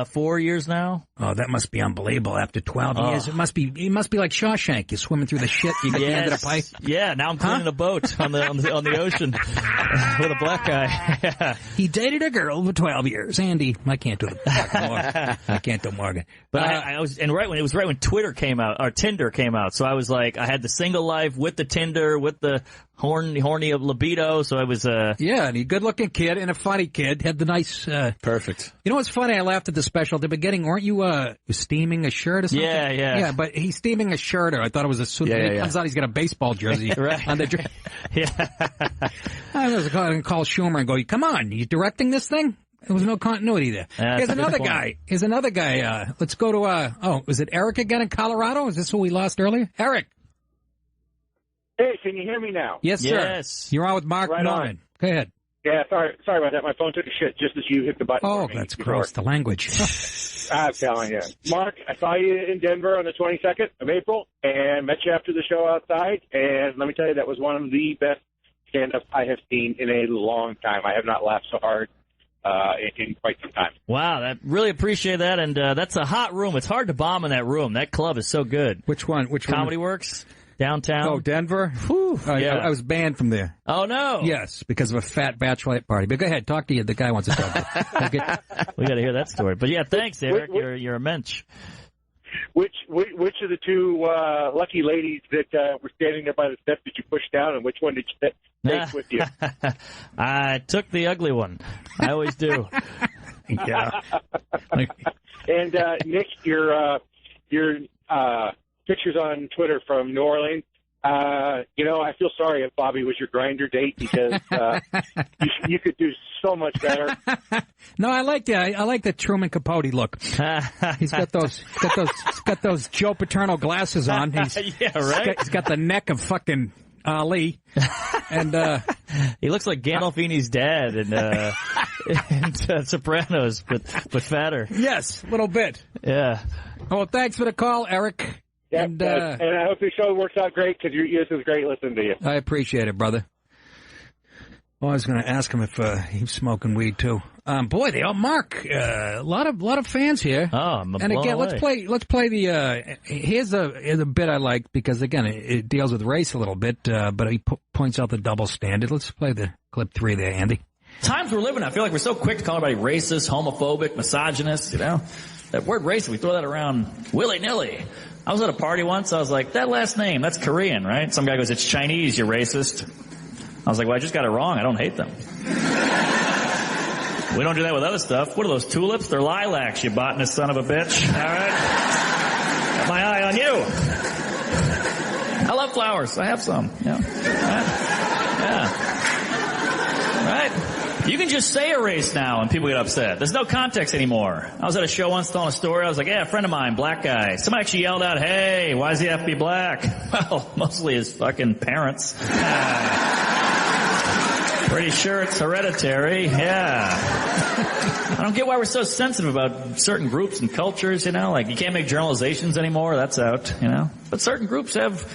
S5: 4 years now.
S1: Oh, that must be unbelievable. After 12 years, it must be like Shawshank. You're swimming through the shit. You get the end of the pipe.
S5: Yeah, now I'm cleaning a boat on the ocean with a black guy. Yeah.
S1: He dated a girl for 12 years. Andy, I can't do it. I can't do Morgan.
S5: But I was, and right when Twitter came out, or Tinder came out. So I was like, I had the single life with the Tinder, with the horny of libido. So I was
S1: yeah, and a good-looking kid and a funny kid. Had the nice
S2: perfect.
S1: You know what's funny? I laughed at the special at the beginning. Weren't you steaming a shirt or something?
S5: Yeah.
S1: But he's steaming a shirt, or I thought it was a suit. It comes out, he's got a baseball jersey
S5: right.
S1: on the. I was going to call Schumer and go, "Come on, you directing this thing?" There was no continuity there. Here's another guy. Let's go to was it Eric again in Colorado? Is this who we lost earlier? Eric.
S18: Hey, can you hear me now?
S1: Yes, sir.
S5: Yes.
S1: You're on with Mark Norman. Go ahead.
S18: Yeah, sorry about that. My phone took a shit just as you hit the button.
S1: Oh, that's gross. The language.
S18: I'm telling you. Mark, I saw you in Denver on the 22nd of April and met you after the show outside. And let me tell you, that was one of the best stand-ups I have seen in a long time. I have not laughed so hard in quite some time.
S5: Wow, I really appreciate that. And that's a hot room. It's hard to bomb in that room. That club is so good.
S1: Which one?
S5: Comedy Works? Downtown.
S1: Oh, Denver? Whew.
S5: Yeah.
S1: I was banned from there.
S5: Oh, no.
S1: Yes, because of a fat bachelorette party. But go ahead, talk to you. The guy wants to talk to you.
S5: We got to hear that story. But yeah, thanks, Eric. You're a mensch.
S18: Which of the two lucky ladies that were standing there by the steps did you push down, and which one did you take with you?
S5: I took the ugly one. I always do.
S1: Yeah.
S18: And Nick, your pictures on Twitter from New Orleans. I feel sorry if Bobby was your grinder date because you could do so much better.
S1: No, I like the Truman Capote look. He's got those Joe Paterno glasses on.
S5: Yeah, right.
S1: He's got the neck of fucking Ali, and
S5: he looks like Gandolfini's dad in Sopranos, but fatter.
S1: Yes, a little bit.
S5: Yeah.
S1: Well, thanks for the call, Eric.
S18: Yeah,
S1: And,
S18: and I hope your show works out great because this is great listening to you.
S1: I appreciate it, brother. Oh, I was going to ask him if he's smoking weed too. Boy, they all Mark. A lot of fans here.
S5: Oh, I'm
S1: and again,
S5: away.
S1: let's play the. Here's a bit I like because again it deals with race a little bit, but he points out the double standard. Let's play the clip 3 there, Andy.
S19: Times we're living in, I feel like we're so quick to call everybody racist, homophobic, misogynist, you know? That word racist, we throw that around willy-nilly. I was at a party once, I was like, that last name, that's Korean, right? Some guy goes, it's Chinese, you're racist. I was like, well, I just got it wrong, I don't hate them. We don't do that with other stuff. What are those, tulips? They're lilacs, you botanist son of a bitch. All right? Got my eye on you. I love flowers, I have some. Yeah. Right? You can just say a race now and people get upset. There's no context anymore. I was at a show once telling a story. I was like, yeah, a friend of mine, black guy. Somebody actually yelled out, hey, why does he have to be black? Well, mostly his fucking parents. Pretty sure it's hereditary. Yeah. I don't get why we're so sensitive about certain groups and cultures, you know? Like, you can't make generalizations anymore. That's out, you know? But certain groups have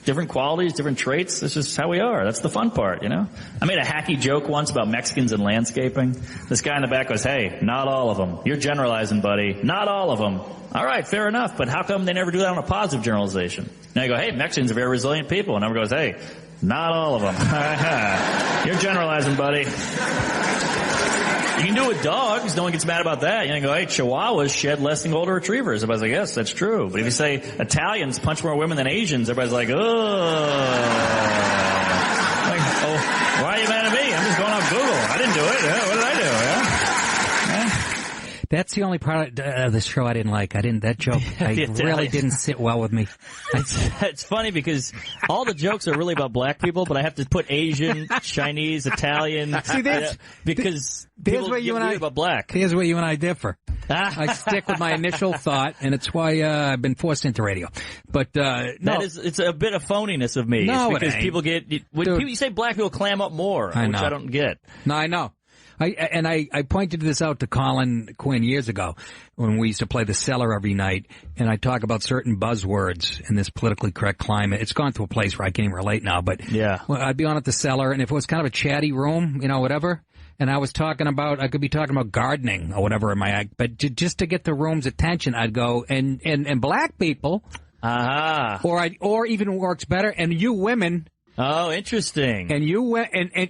S19: different qualities, different traits. That's just how we are. That's the fun part, you know? I made a hacky joke once about Mexicans and landscaping. This guy in the back goes, hey, not all of them. You're generalizing, buddy. Not all of them. All right, fair enough, but how come they never do that on a positive generalization? Now I go, hey, Mexicans are very resilient people. And everyone goes, hey, not all of them. You're generalizing, buddy. You can do it with dogs. No one gets mad about that. You can go, hey, Chihuahuas shed less than golden retrievers. Everybody's like, yes, that's true. But if you say Italians punch more women than Asians, everybody's like, oh. Like, oh, why are you mad at me? I'm just going off Google. I didn't do it. Yeah, what did I do? Yeah.
S1: That's the only part of the show I didn't like. That joke really didn't sit well with me.
S5: It's funny because all the jokes are really about black people, but I have to put Asian, Chinese, Italian.
S1: See,
S5: because
S1: here's where you and I
S5: about black.
S1: Here's where you and I differ. I stick with my initial thought, and it's why I've been forced into radio. But no,
S5: it's a bit of phoniness of me.
S1: No,
S5: because
S1: it ain't.
S5: People get when people say black people clam up more, which I don't get.
S1: No, I know. I pointed this out to Colin Quinn years ago when we used to play The Cellar every night, and I talk about certain buzzwords in this politically correct climate. It's gone to a place where I can't even relate now, but
S5: yeah,
S1: well, I'd be on at The Cellar, and if it was kind of a chatty room, you know, whatever, and I could be talking about gardening or whatever in my act, but just to get the room's attention, I'd go, and black people, or even works better, and you women.
S5: Oh, interesting.
S1: And you and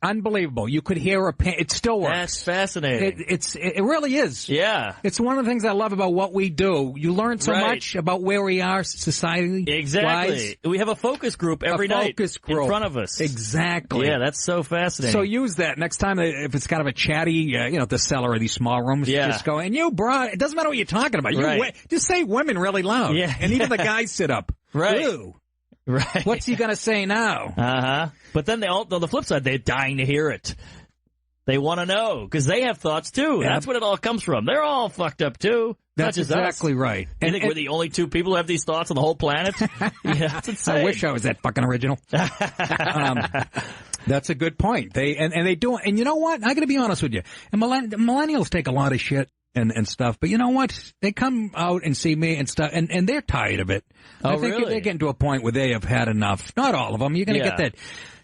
S1: unbelievable. You could hear it still works.
S5: That's fascinating.
S1: It really is.
S5: Yeah.
S1: It's one of the things I love about what we do. You learn so much about where we are society.
S5: Exactly. We have a focus group every night in front of us.
S1: Exactly.
S5: Yeah, that's so fascinating.
S1: So use that next time if it's kind of a chatty, The Cellar or these small rooms.
S5: Yeah.
S1: Just go, and you broad, it doesn't matter what you're talking about. Just say women really loud.
S5: Yeah.
S1: And even the guys sit up.
S5: Right.
S1: Ew.
S5: Right.
S1: What's he going to say now?
S5: But then on the flip side, they're dying to hear it. They want to know because they have thoughts too.
S1: Yeah.
S5: That's what it all comes from. They're all fucked up too.
S1: That's exactly right.
S5: You think we're the only two people who have these thoughts on the whole planet? Yeah, that's insane.
S1: I wish I was that fucking original. That's a good point. They do. And you know what? I got to be honest with you. And millennials take a lot of shit and stuff. But you know what? They come out and see me and stuff, and they're tired of it. I think
S5: really?
S1: they're getting to a point where they have had enough. Not all of them. You're going to get that.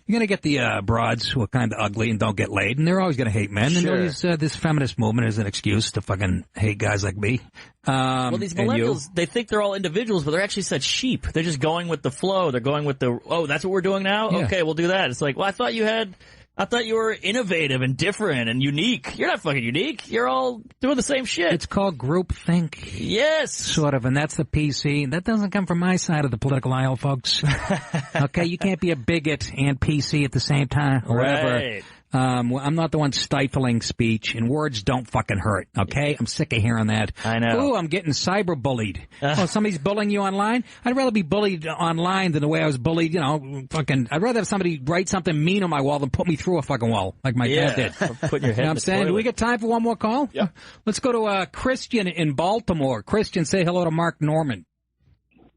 S1: You're going to get the broads who are kind of ugly and don't get laid, and they're always going to hate men.
S5: Sure.
S1: And this feminist movement is an excuse to fucking hate guys like me.
S5: Well, these millennials, they think they're all individuals, but they're actually such sheep. They're just going with the flow. They're going with that's what we're doing now?
S1: Yeah.
S5: Okay, we'll do that. It's like, well, I thought you were innovative and different and unique. You're not fucking unique. You're all doing the same shit.
S1: It's called groupthink.
S5: Yes.
S1: Sort of, and that's the PC. That doesn't come from my side of the political aisle, folks. Okay, you can't be a bigot and PC at the same time or whatever.
S5: Right.
S1: I'm not the one stifling speech, and words don't fucking hurt, okay? I'm sick of hearing that.
S5: I know.
S1: Ooh, I'm getting cyber-bullied. Somebody's bullying you online? I'd rather be bullied online than the way I was bullied, I'd rather have somebody write something mean on my wall than put me through a fucking wall, like my dad did.
S5: Put your head
S1: You know what I'm
S5: in the
S1: saying?
S5: toilet.
S1: Do we get time for one more call?
S18: Yeah.
S1: Let's go to Christian in Baltimore. Christian, say hello to Mark Norman.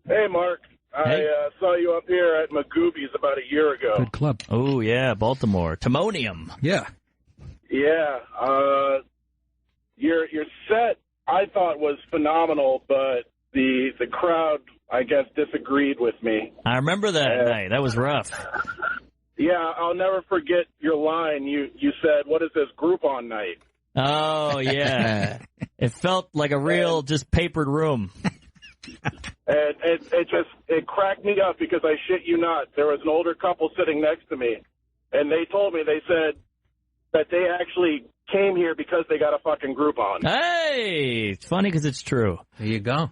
S18: Hey, Mark. I saw you up here at Magoobies about a year ago.
S1: Good club.
S5: Oh, yeah, Baltimore. Timonium.
S1: Yeah.
S18: Yeah. Your set, I thought, was phenomenal, but the crowd I guess, disagreed with me.
S5: I remember that night. That was rough.
S18: Yeah, I'll never forget your line. You said, "What is this Groupon night?"
S5: Oh, yeah. It felt like a real, just papered room.
S18: And it cracked me up because I shit you not. There was an older couple sitting next to me, and they told me, they said that they actually came here because they got a fucking Groupon.
S5: Hey, it's funny because it's true.
S1: There you go.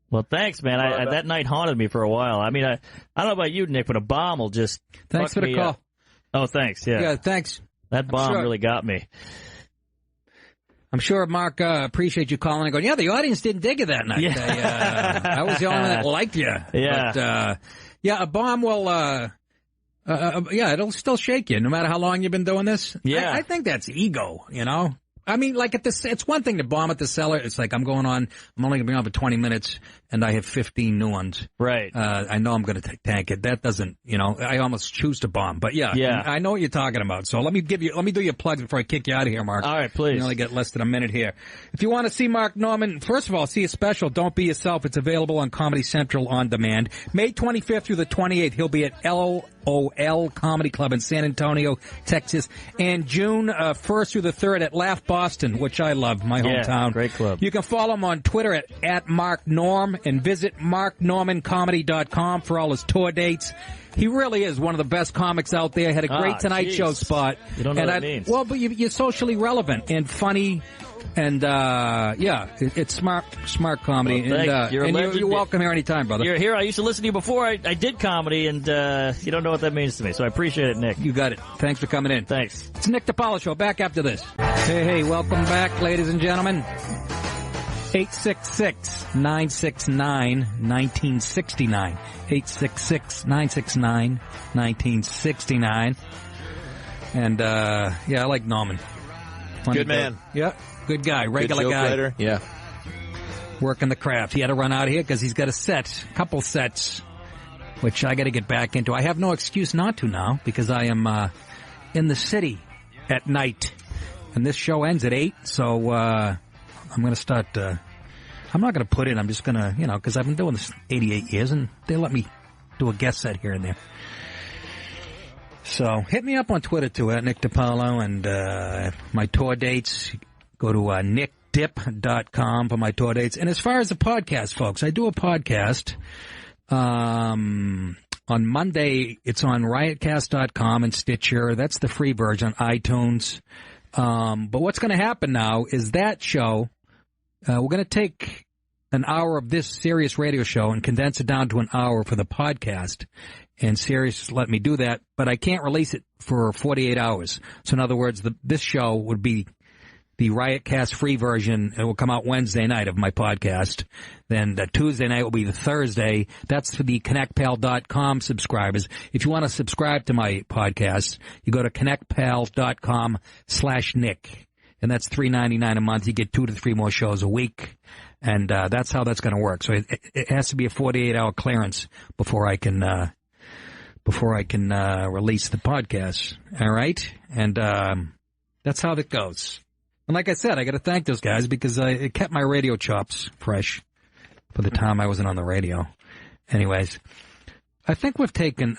S5: Well, thanks, man. That night haunted me for a while. I mean, I don't know about you, Nick, but a bomb will just
S1: Thanks for the call.
S5: Oh, thanks. Yeah.
S1: Yeah, thanks.
S5: That bomb really got me.
S1: I'm sure Mark appreciate you calling and going, yeah, the audience didn't dig you that night.
S5: Yeah.
S1: I was the only one that liked you.
S5: Yeah.
S1: But, yeah, a bomb will, yeah, it'll still shake you no matter how long you've been doing this.
S5: Yeah.
S1: I think that's ego, you know? I mean, like it's one thing to bomb at the cellar. It's like I'm only going to be on for 20 minutes and I have 15 new ones.
S5: Right.
S1: I know I'm going to tank it. That doesn't, you know, I almost choose to bomb. But yeah, I know what you're talking about. So let me do your plugs before I kick you out of here, Mark.
S5: All right, please.
S1: You only get less than a minute here. If you want to see Mark Norman, first of all, see a special, Don't Be Yourself. It's available on Comedy Central on demand. May 25th through the 28th, he'll be at LOL Comedy Club in San Antonio, Texas. And June 1st through the 3rd at Laugh Boston, which I love, my hometown.
S5: Great club.
S1: You can follow him on Twitter at MarkNorm and visit MarkNormanComedy.com for all his tour dates. He really is one of the best comics out there. Had a great Tonight Show spot.
S5: You don't know what that means.
S1: Well, but you're socially relevant and funny. And, it's smart comedy.
S5: Well,
S1: you're welcome here anytime, brother.
S5: You're here. I used to listen to you before I did comedy, and you don't know what that means to me, so I appreciate it, Nick.
S1: You got it. Thanks for coming in.
S5: Thanks.
S1: It's Nick DiPaolo Show. Back after this. Hey, welcome back, ladies and gentlemen. 866-969-1969. 866-969-1969. And, I like Norman. Funny
S2: Good man.
S1: Yeah. Good guy, regular guy.
S2: Writer. Yeah.
S1: Working the craft. He had to run out of here because he's got a couple sets, which I got to get back into. I have no excuse not to now because I am in the city at night. And this show ends at 8, so I'm going to start... I'm not going to put in. I'm just going to, because I've been doing this 88 years, and they let me do a guest set here and there. So hit me up on Twitter, too, at Nick DiPaolo, and my tour dates. Go to nickdip.com for my tour dates. And as far as the podcast, folks, I do a podcast. On Monday, it's on riotcast.com and Stitcher. That's the free version on iTunes. But what's going to happen now is that show... we're going to take an hour of this Sirius radio show and condense it down to an hour for the podcast. And Sirius let me do that, but I can't release it for 48 hours. So in other words, this show would be the Riotcast free version. It will come out Wednesday night of my podcast. Then the Tuesday night will be the Thursday. That's for the ConnectPal.com subscribers. If you want to subscribe to my podcast, you go to ConnectPal.com/Nick. And that's $3.99 a month. You get 2 to 3 more shows a week. And that's how that's going to work. So it has to be a 48-hour clearance before I can release the podcast. All right? And that's how that goes. And like I said, I got to thank those guys because it kept my radio chops fresh for the time I wasn't on the radio. Anyways, I think we've taken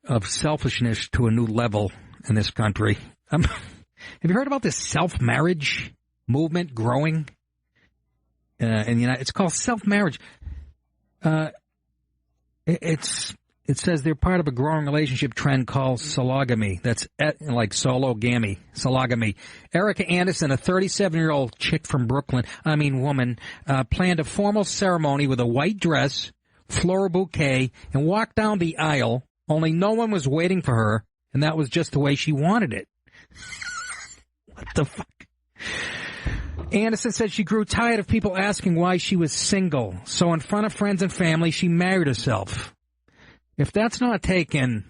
S1: of selfishness to a new level in this country. Have you heard about this self-marriage movement growing in the United? It's called self-marriage. It says they're part of a growing relationship trend called sologamy. That's like sologamy. Erica Anderson, a 37-year-old chick from Brooklyn, woman, planned a formal ceremony with a white dress, floral bouquet, and walked down the aisle. Only no one was waiting for her, and that was just the way she wanted it. What the fuck? Anderson said she grew tired of people asking why she was single. So in front of friends and family, she married herself. If that's not taking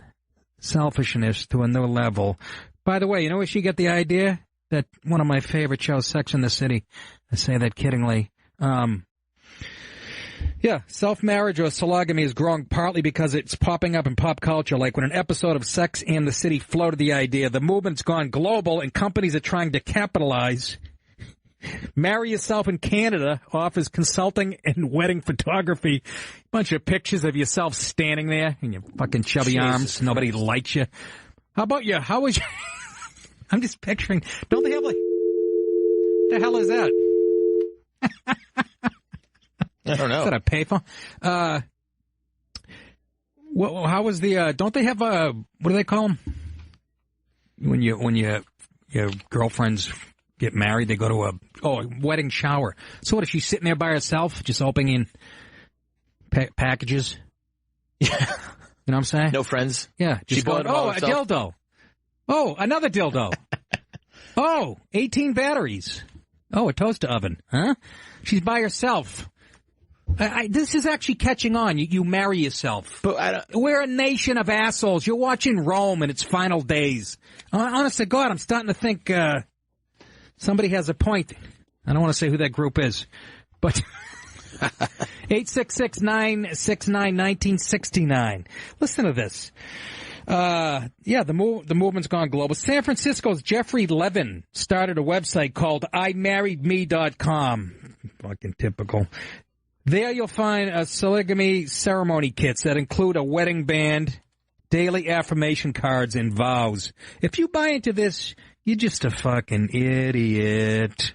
S1: selfishness to a new level. By the way, you know where she got the idea? That one of my favorite shows, Sex and the City. I say that kiddingly. Yeah, self-marriage or sologamy is growing partly because it's popping up in pop culture. Like when an episode of Sex and the City floated the idea, the movement's gone global and companies are trying to capitalize Marry Yourself in Canada offers consulting and wedding photography. Bunch of pictures of yourself standing there in your fucking chubby arms. Nobody likes you. How about you? How was you? I'm just picturing. Don't they have like... The hell is that?
S2: I don't know.
S1: Is that a payphone? Well, how was the? Don't they have a? What do they call them? When your girlfriends get married, they go to a wedding shower. So what? Is she sitting there by herself, just opening packages? Yeah, you know what I'm saying?
S2: No friends.
S1: Yeah, just going. Oh, a dildo. Oh, another dildo. Oh, 18 batteries. Oh, a toaster oven. Huh? She's by herself. This is actually catching on. You marry yourself. But we're a nation of assholes. You're watching Rome in its final days. Honest to God, I'm starting to think somebody has a point. I don't want to say who that group is, but 866-969-1969. Listen to this. The movement's gone global. San Francisco's Jeffrey Levin started a website called IMarriedMe.com. Fucking typical. There you'll find polygamy ceremony kits that include a wedding band, daily affirmation cards, and vows. If you buy into this, you're just a fucking idiot.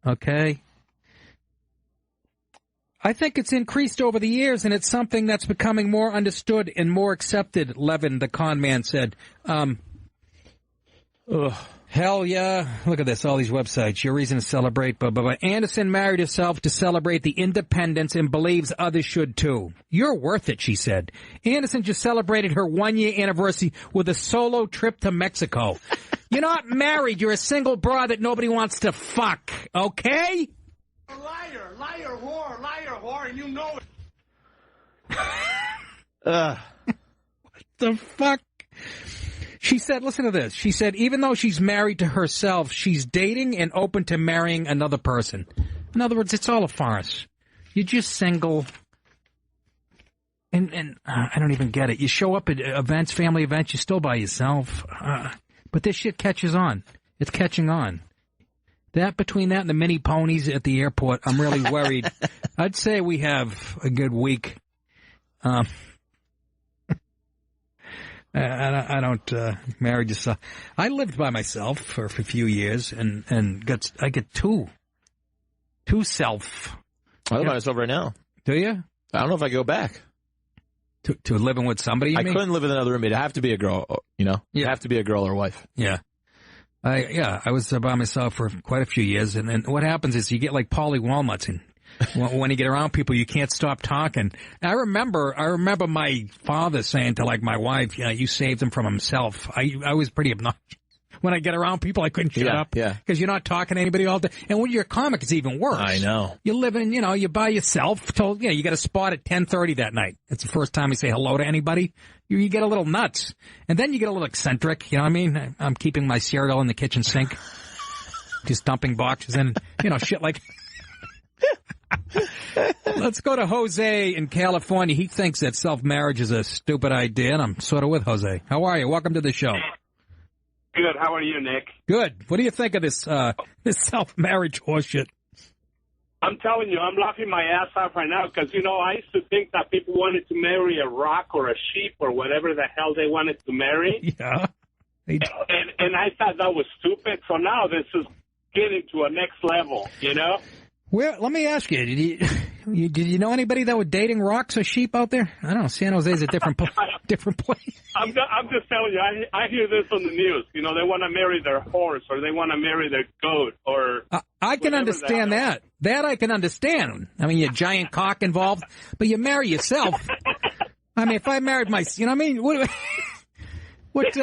S1: Okay? I think it's increased over the years, and it's something that's becoming more understood and more accepted, Levin, the con man, said. Hell yeah. Look at this, all these websites. Your reason to celebrate, blah, blah, blah. Anderson married herself to celebrate the independence and believes others should too. You're worth it, she said. Anderson just celebrated her 1-year anniversary with a solo trip to Mexico. You're not married. You're a single broad that nobody wants to fuck. Okay?
S9: Liar, whore, and you know it.
S1: What the fuck? She said, listen to this. She said, even though she's married to herself, she's dating and open to marrying another person. In other words, it's all a farce. You're just single. And I don't even get it. You show up at events, family events, you're still by yourself. But this shit catches on. It's catching on. Between that and the mini ponies at the airport, I'm really worried. I'd say we have a good week. I don't marry yourself. I lived by myself for a few years and I get too self.
S2: I live by myself right now.
S1: Do you?
S2: I don't know if I go back.
S1: To living with somebody,
S2: I couldn't live in another roommate. It'd have to be a girl, you know?
S1: Yeah.
S2: It'd have to be a girl or wife.
S1: Yeah. I was by myself for quite a few years, and then what happens is you get like Paulie Walnuts, and when you get around people, you can't stop talking. I remember my father saying to like my wife, "Yeah, you saved him from himself." I was pretty obnoxious. When I get around people, I couldn't shut up.
S2: Yeah.
S1: Because you're not talking to anybody all day. And when you're a comic, it's even worse.
S2: I know.
S1: You're living, you're by yourself. You got a spot at 10:30 that night. It's the first time you say hello to anybody. You get a little nuts. And then you get a little eccentric. You know what I mean? I'm keeping my cereal in the kitchen sink. Just dumping boxes in, shit like... Let's go to Jose in California. He thinks that self-marriage is a stupid idea, and I'm sort of with Jose. How are you? Welcome to the show.
S21: Good. How are you, Nick?
S1: Good. What do you think of this self-marriage horseshit?
S21: I'm telling you, I'm laughing my ass off right now because, I used to think that people wanted to marry a rock or a sheep or whatever the hell they wanted to marry.
S1: Yeah.
S21: And I thought that was stupid. So now this is getting to a next level,
S1: Well, let me ask you, did you know anybody that was dating rocks or sheep out there? I don't know. San Jose's a different place.
S21: I'm just telling you, I hear this on the news. They want to marry their horse or they want to marry their goat or...
S1: I can understand that. That I can understand. I mean, your giant cock involved, but you marry yourself. I mean, if I married my... You know what I mean? What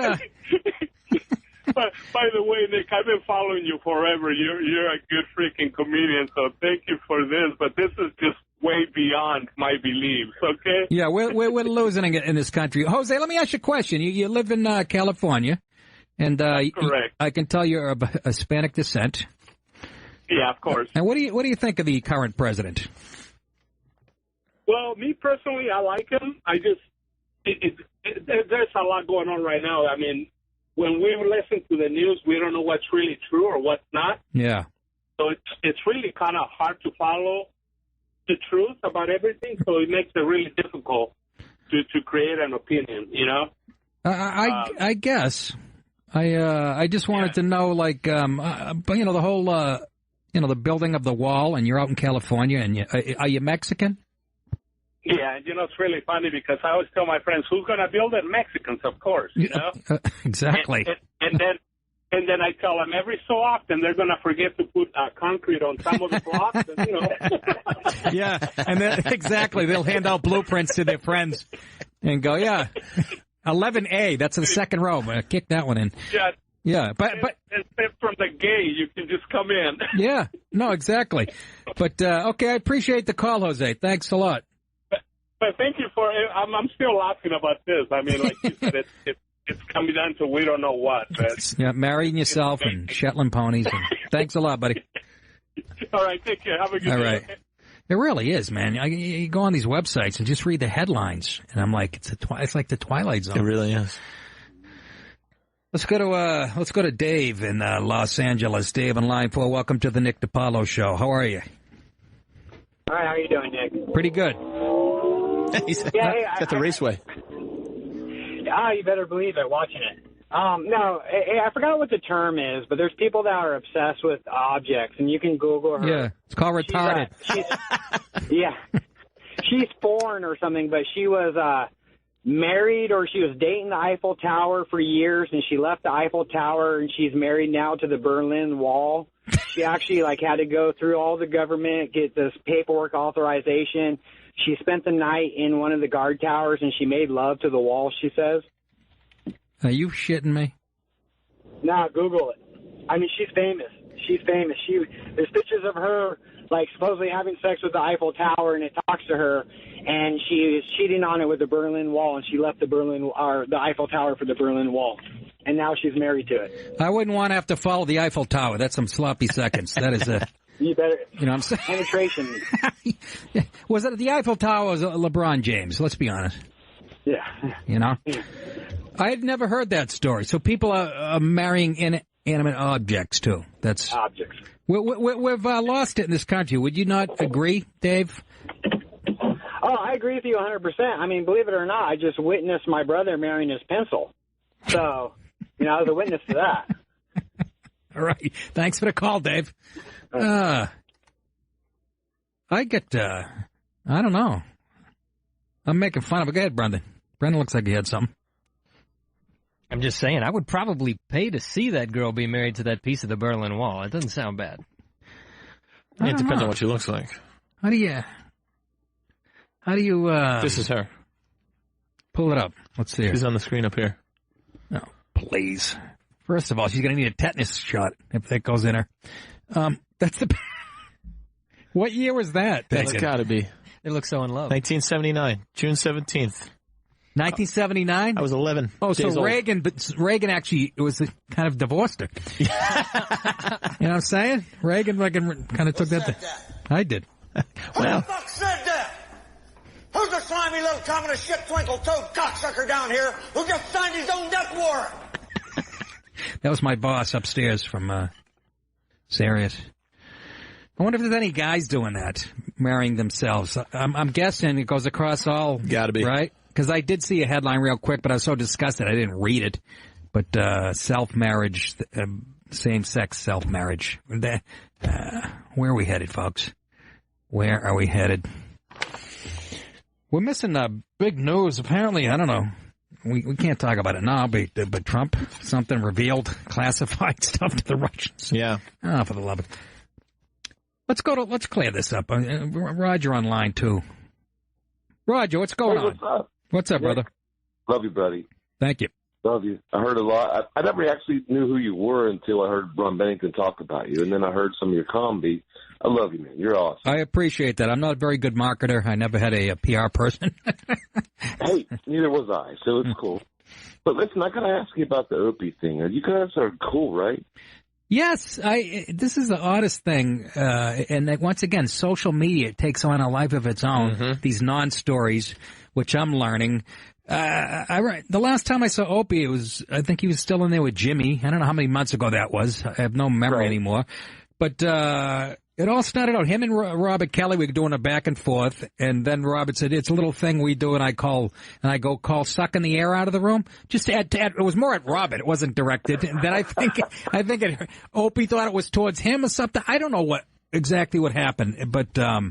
S21: But by the way, Nick, I've been following you forever. You're a good freaking comedian, so thank you for this. But this is just way beyond my beliefs. Okay?
S1: Yeah, we're losing it in this country. Jose, let me ask you a question. You live in California, and
S21: correct.
S1: I can tell you're of Hispanic descent.
S21: Yeah, of course.
S1: And what do you think of the current president?
S21: Well, me personally, I like him. I just there's a lot going on right now. I mean. When we listen to the news, we don't know what's really true or what's not.
S1: Yeah.
S21: So it's really kind of hard to follow the truth about everything. So it makes it really difficult to create an opinion. You know.
S1: I guess. I just wanted to know, like, the whole, the building of the wall, and you're out in California, and are you Mexican?
S21: Yeah, it's really funny because I always tell my friends, who's going to build it? Mexicans, of course, you know?
S1: Exactly.
S21: And then I tell them every so often they're going to forget to put concrete on some of the blocks. And,
S1: Yeah, and then, exactly. They'll hand out blueprints to their friends and go, 11A, that's the second row. Kick that one in. Yeah, but
S21: except from the gate, you can just come in.
S1: Yeah, no, exactly. But okay, I appreciate the call, Jose. Thanks a lot.
S21: But thank you for. I'm still laughing about this. I mean, like you said, it's coming down to we don't know what. But
S1: yeah, marrying yourself and Shetland ponies. And, thanks a lot, buddy.
S21: All right, take care. Have a good day.
S1: All right.
S21: Okay?
S1: It really is, man. You go on these websites and just read the headlines, and I'm like, it's like the Twilight Zone.
S2: It really is.
S1: Let's go to Dave in Los Angeles. Dave in line 4. Welcome to the Nick DiPaolo Show. How are you?
S4: Hi, how you doing, Nick?
S1: Pretty good.
S2: He's at the raceway.
S4: You better believe it, watching it. No, I forgot what the term is, but there's people that are obsessed with objects, and you can Google her.
S1: Yeah, it's called retarded.
S4: She's foreign or something, but she was married or she was dating the Eiffel Tower for years, and she left the Eiffel Tower, and she's married now to the Berlin Wall. She actually had to go through all the government, get this paperwork authorization. She spent the night in one of the guard towers, and she made love to the wall, she says.
S1: Are you shitting me?
S4: Nah, Google it. I mean, she's famous. She's famous. There's pictures of her, supposedly having sex with the Eiffel Tower, and it talks to her, and she is cheating on it with the Berlin Wall, and she left the Eiffel Tower for the Berlin Wall. And now she's married to it.
S1: I wouldn't want to have to follow the Eiffel Tower. That's some sloppy seconds. That is a...
S4: You better.
S1: You know what I'm saying?
S4: Penetration.
S1: Was it the Eiffel Tower was LeBron James? Let's be honest.
S4: Yeah.
S1: You know? I had never heard that story. So people are marrying inanimate objects, too. That's
S4: objects.
S1: We've lost it in this country. Would you not agree, Dave?
S4: Oh, I agree with you 100%. I mean, believe it or not, I just witnessed my brother marrying his pencil. So, I was a witness to that.
S1: All right. Thanks for the call, Dave. I don't know. I'm making fun of it. Go ahead, Brendan. Brendan looks like he had something.
S22: I'm just saying, I would probably pay to see that girl be married to that piece of the Berlin Wall. It doesn't sound bad.
S2: It depends on what she looks like.
S1: How do you,
S2: this is her.
S1: Pull it up. Let's see her.
S2: She's on the screen up here.
S1: Oh, please. First of all, she's going to need a tetanus shot if that goes in her. That's the... What year was that?
S2: That's got to be.
S22: They look so in love.
S2: 1979, June 17th.
S1: 1979?
S2: I was 11.
S1: Oh, so
S2: old.
S1: Reagan actually was kind of divorced her. You know what I'm saying? Reagan kind of took that. I did.
S9: Who the fuck said that? Who's the slimy little communist shit twinkle-toed cocksucker down here who just signed his own death warrant?
S1: That was my boss upstairs from Sirius. I wonder if there's any guys doing that, marrying themselves. I'm guessing it goes across all.
S2: Gotta be.
S1: Right? Because I did see a headline real quick, but I was so disgusted I didn't read it. But self-marriage, same-sex self-marriage. Where are we headed, folks? Where are we headed? We're missing big news. Apparently, I don't know. We can't talk about it now, but Trump, something revealed, classified stuff to the Russians.
S2: Yeah.
S1: Oh, for the love of... Let's clear this up. Roger on line 2. Roger, what's going on?
S23: What's up?
S1: What's up, brother?
S23: Love you, buddy.
S1: Thank you.
S23: Love you. I heard a lot. I never actually knew who you were until I heard Ron Bennington talk about you, and then I heard some of your comedy. I love you, man. You're awesome.
S1: I appreciate that. I'm not a very good marketer. I never had a PR person.
S23: Hey, neither was I, so it's cool. But listen, I got to ask you about the Opie thing. You guys are cool, right?
S1: Yes, this is the oddest thing, and once again, social media takes on a life of its own. Mm-hmm. These non-stories, which I'm learning. The last time I saw Opie, I think he was still in there with Jimmy. I don't know how many months ago that was. I have no memory anymore. But it all started out, him and Robert Kelly were doing a back and forth, and then Robert said, it's a little thing we do, and I go call sucking the air out of the room. Just to add, it was more at Robert. It wasn't directed. And then I think Opie thought it was towards him or something. I don't know exactly what happened, but I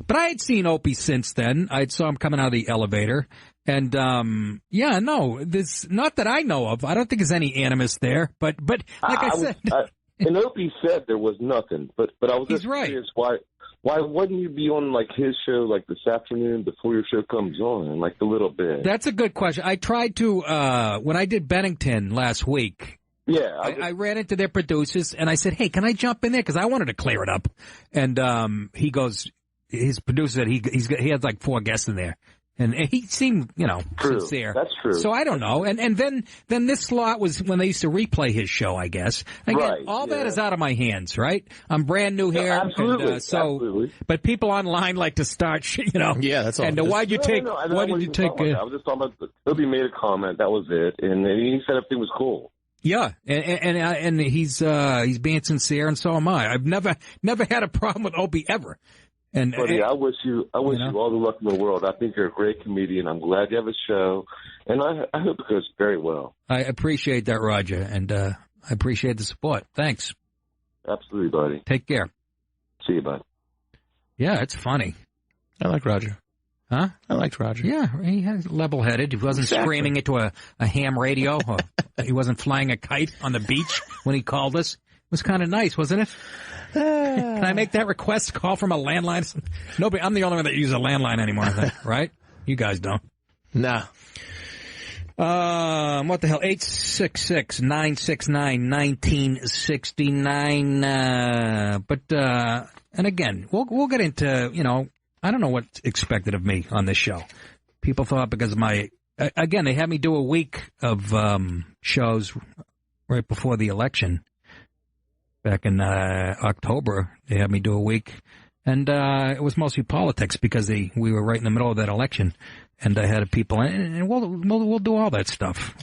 S1: had seen Opie since then. I saw him coming out of the elevator. And, there's not that I know of. I don't think there's any animus there, but like I said.
S23: And Opie said there was nothing, but I was just curious why wouldn't you be on like his show like this afternoon before your show comes on, like a little bit?
S1: That's a good question. I tried to when I did Bennington last week.
S23: Yeah,
S1: I ran into their producers and I said, "Hey, can I jump in there?" Because I wanted to clear it up. And he goes, his producer said he had like 4 guests in there. And he seemed, sincere.
S23: That's true.
S1: So I don't know. And then this slot was when they used to replay his show, I guess. Again, all that is out of my hands, right? I'm brand new here.
S23: Absolutely.
S1: And,
S23: absolutely.
S1: But people online like to start,
S2: Yeah, that's all.
S1: And why did you take?
S23: I was just talking about. Opie made a comment. That was it, and he said everything was cool.
S1: Yeah, and he's being sincere, and so am I. I've never had a problem with Opie ever.
S23: Buddy, I wish you all the luck in the world. I think you're a great comedian. I'm glad you have a show, and I hope it goes very well.
S1: I appreciate that, Roger, and I appreciate the support. Thanks.
S23: Absolutely, buddy.
S1: Take care.
S23: See you, bud.
S1: Yeah, it's funny.
S2: I like Roger.
S1: Huh?
S2: I liked Roger.
S1: Yeah, he was level-headed. He wasn't screaming into a ham radio. Or he wasn't flying a kite on the beach when he called us. It was kind of nice, wasn't it? Can I make that request? Call from a landline? Nobody. I'm the only one that uses a landline anymore, I think, right? You guys don't.
S2: Nah.
S1: What the hell? 866-969-1969. And again, we'll get into, I don't know what's expected of me on this show. People thought because of again, they had me do a week of shows right before the election. Back in October, they had me do a week, and it was mostly politics because we were right in the middle of that election, and I had people, and we'll do all that stuff,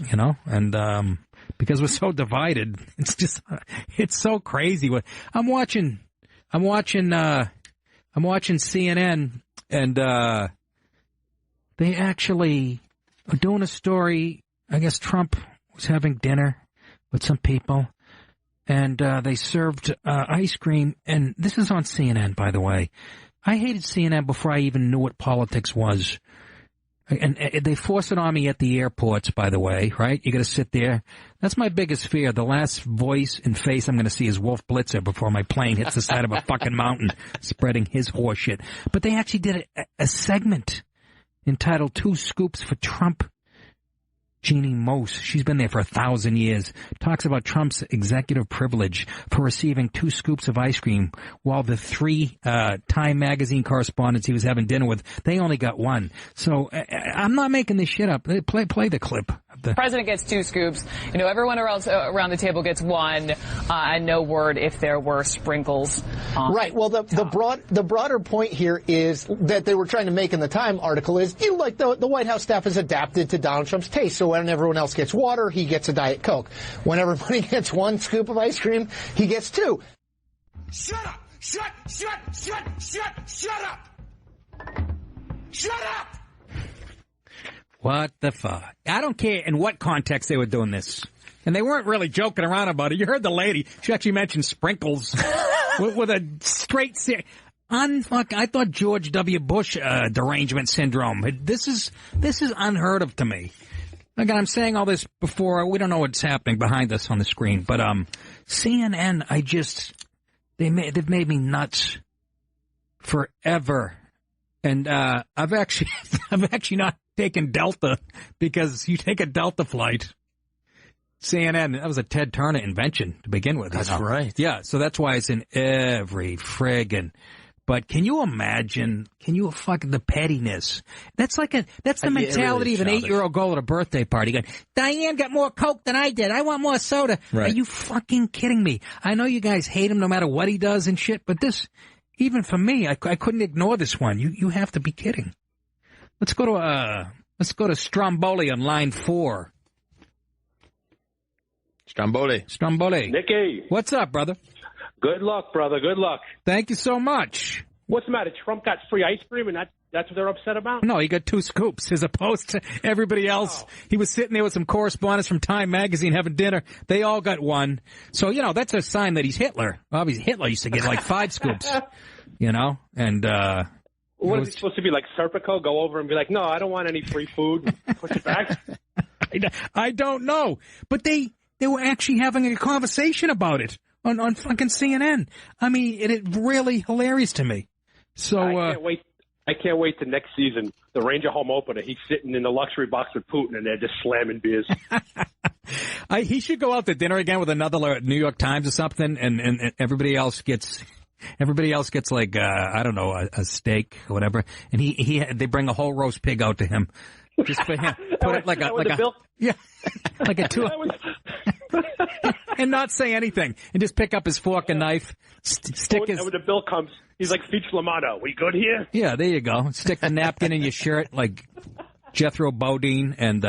S1: and because we're so divided, it's so crazy. I'm watching CNN, and they actually are doing a story. I guess Trump was having dinner with some people. And they served ice cream, and this is on CNN, by the way. I hated CNN before I even knew what politics was. And they force it on me at the airports, by the way, right? You got to sit there. That's my biggest fear. The last voice and face I'm going to see is Wolf Blitzer before my plane hits the side of a fucking mountain, spreading his horse shit. But they actually did a segment entitled 2 Scoops for Trump. Jeannie Mose, she's been there for 1,000 years, talks about Trump's executive privilege for receiving 2 scoops of ice cream while the 3 Time magazine correspondents he was having dinner with, they only got 1. So I'm not making this shit up. Play the clip.
S6: The president gets 2 scoops. Everyone around the table gets 1, and no word if there were sprinkles.
S8: Right. Well, the broader point here is that they were trying to make in the Time article is, the White House staff has adapted to Donald Trump's taste. So when everyone else gets water, he gets a Diet Coke. When everybody gets 1 scoop of ice cream, he gets 2.
S9: Shut up! Shut up! Shut up!
S1: What the fuck? I don't care in what context they were doing this. And they weren't really joking around about it. You heard the lady. She actually mentioned sprinkles with a straight... I thought George W. Bush derangement syndrome. This is unheard of to me. Again, I'm saying all this before. We don't know what's happening behind us on the screen. But CNN, they've made me nuts forever. And I've actually not taken Delta because you take a Delta flight. CNN, that was a Ted Turner invention to begin with.
S2: That's right.
S1: Yeah, so that's why it's in every friggin'. But can you imagine? The pettiness? That's the mentality of an 8-year-old girl at a birthday party. Going, Diane got more Coke than I did. I want more soda. Right. Are you fucking kidding me? I know you guys hate him no matter what he does and shit, but this, even for me, I couldn't ignore this one. You have to be kidding. Let's go to Stromboli on line 4.
S2: Stromboli.
S10: Nicky.
S1: What's up, brother?
S10: Good luck, brother. Good luck.
S1: Thank you so much.
S10: What's the matter? Trump got free ice cream, and that's what they're upset about?
S1: No, he got 2 scoops as opposed to everybody else. Oh. He was sitting there with some correspondents from Time Magazine having dinner. They all got 1. So, that's a sign that he's Hitler. Obviously, Hitler used to get like 5 scoops, and...
S10: What is he supposed to be, like Serpico? Go over and be like, no, I don't want any free food. Push it back?
S1: I don't know. But they were actually having a conversation about it on fucking CNN. I mean, it really hilarious to me. So
S10: I can't wait to next season, the Ranger home opener. He's sitting in the luxury box with Putin, and they're just slamming beers.
S1: He should go out to dinner again with another New York Times or something, and everybody else gets like I don't know, a steak or whatever, and they bring a whole roast pig out to him just for him. Put it like a like a 2. And not say anything, and just pick up his fork and knife, stick his...
S10: And when the bill comes, he's like, Feach Lamano, we good here?
S1: Yeah, there you go. Stick the napkin in your shirt like Jethro Bodine, and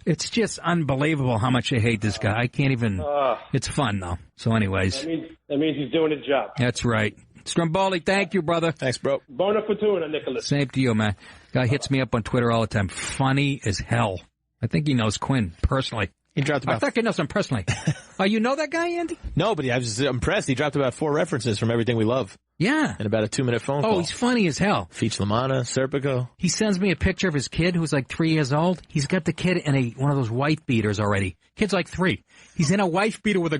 S1: it's just unbelievable how much I hate this guy. I can't even... it's fun, though. So anyways...
S10: That means he's doing his job.
S1: That's right. Stromboli, thank you, brother.
S2: Thanks, bro.
S10: Bona fortuna, Nicholas.
S1: Same to you, man. Guy hits me up on Twitter all the time. Funny as hell. I think he knows Quinn personally.
S2: He dropped about...
S1: I thought he knows him personally. You know that guy, Andy?
S2: No, but I was just impressed. He dropped about 4 references from Everything We Love.
S1: Yeah.
S2: In about a 2-minute phone call.
S1: Oh, he's funny as hell.
S2: Feach Lamana, Serpico.
S1: He sends me a picture of his kid who's like 3 years old. He's got the kid in one of those wife beaters already. Kid's like 3. He's in a wife beater with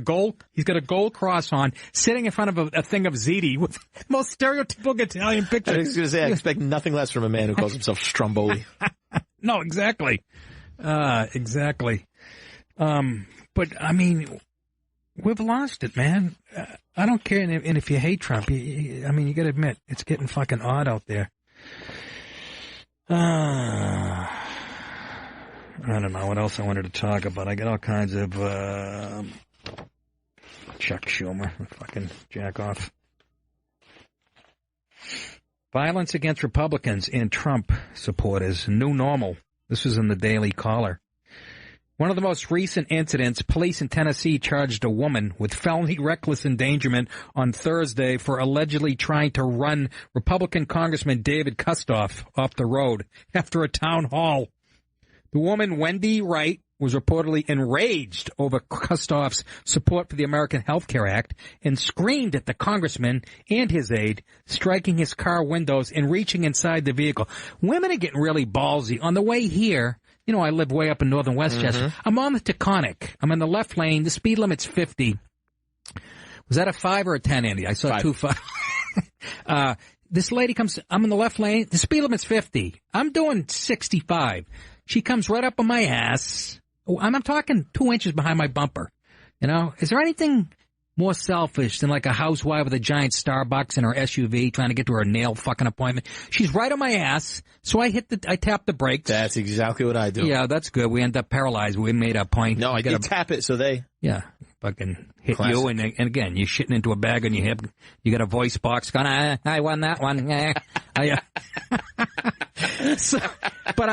S1: he's got a gold cross on, sitting in front of a thing of ziti with the most stereotypical Italian picture.
S2: I was going to say, I expect nothing less from a man who calls himself Stromboli.
S1: No, exactly. Exactly. But, I mean, we've lost it, man. I don't care, and if you hate Trump, you got to admit, it's getting fucking odd out there. I don't know what else I wanted to talk about. I got all kinds of, Chuck Schumer, fucking jack off. Violence against Republicans and Trump supporters, new normal. This was in the Daily Caller. One of the most recent incidents, police in Tennessee charged a woman with felony reckless endangerment on Thursday for allegedly trying to run Republican Congressman David Kustoff off the road after a town hall. The woman, Wendy Wright, was reportedly enraged over Kustoff's support for the American Health Care Act and screamed at the congressman and his aide, striking his car windows and reaching inside the vehicle. Women are getting really ballsy. On the way here, I live way up in northern Westchester. Mm-hmm. I'm on the Taconic. I'm in the left lane. The speed limit's 50. Was that a 5 or a 10, Andy? I saw 2.5. This lady comes, I'm in the left lane. The speed limit's 50. I'm doing 65. She comes right up on my ass. I'm talking 2 inches behind my bumper. Is there anything more selfish than like a housewife with a giant Starbucks in her SUV trying to get to her nail fucking appointment? She's right on my ass, so I tap the brakes.
S2: That's exactly what I do.
S1: Yeah, that's good. We end up paralyzed. We made a point.
S2: No, I get tap it so they...
S1: Yeah, fucking hit Classic. You, and again, you're shitting into a bag on your hip. You got a voice box going, I won that one. So, but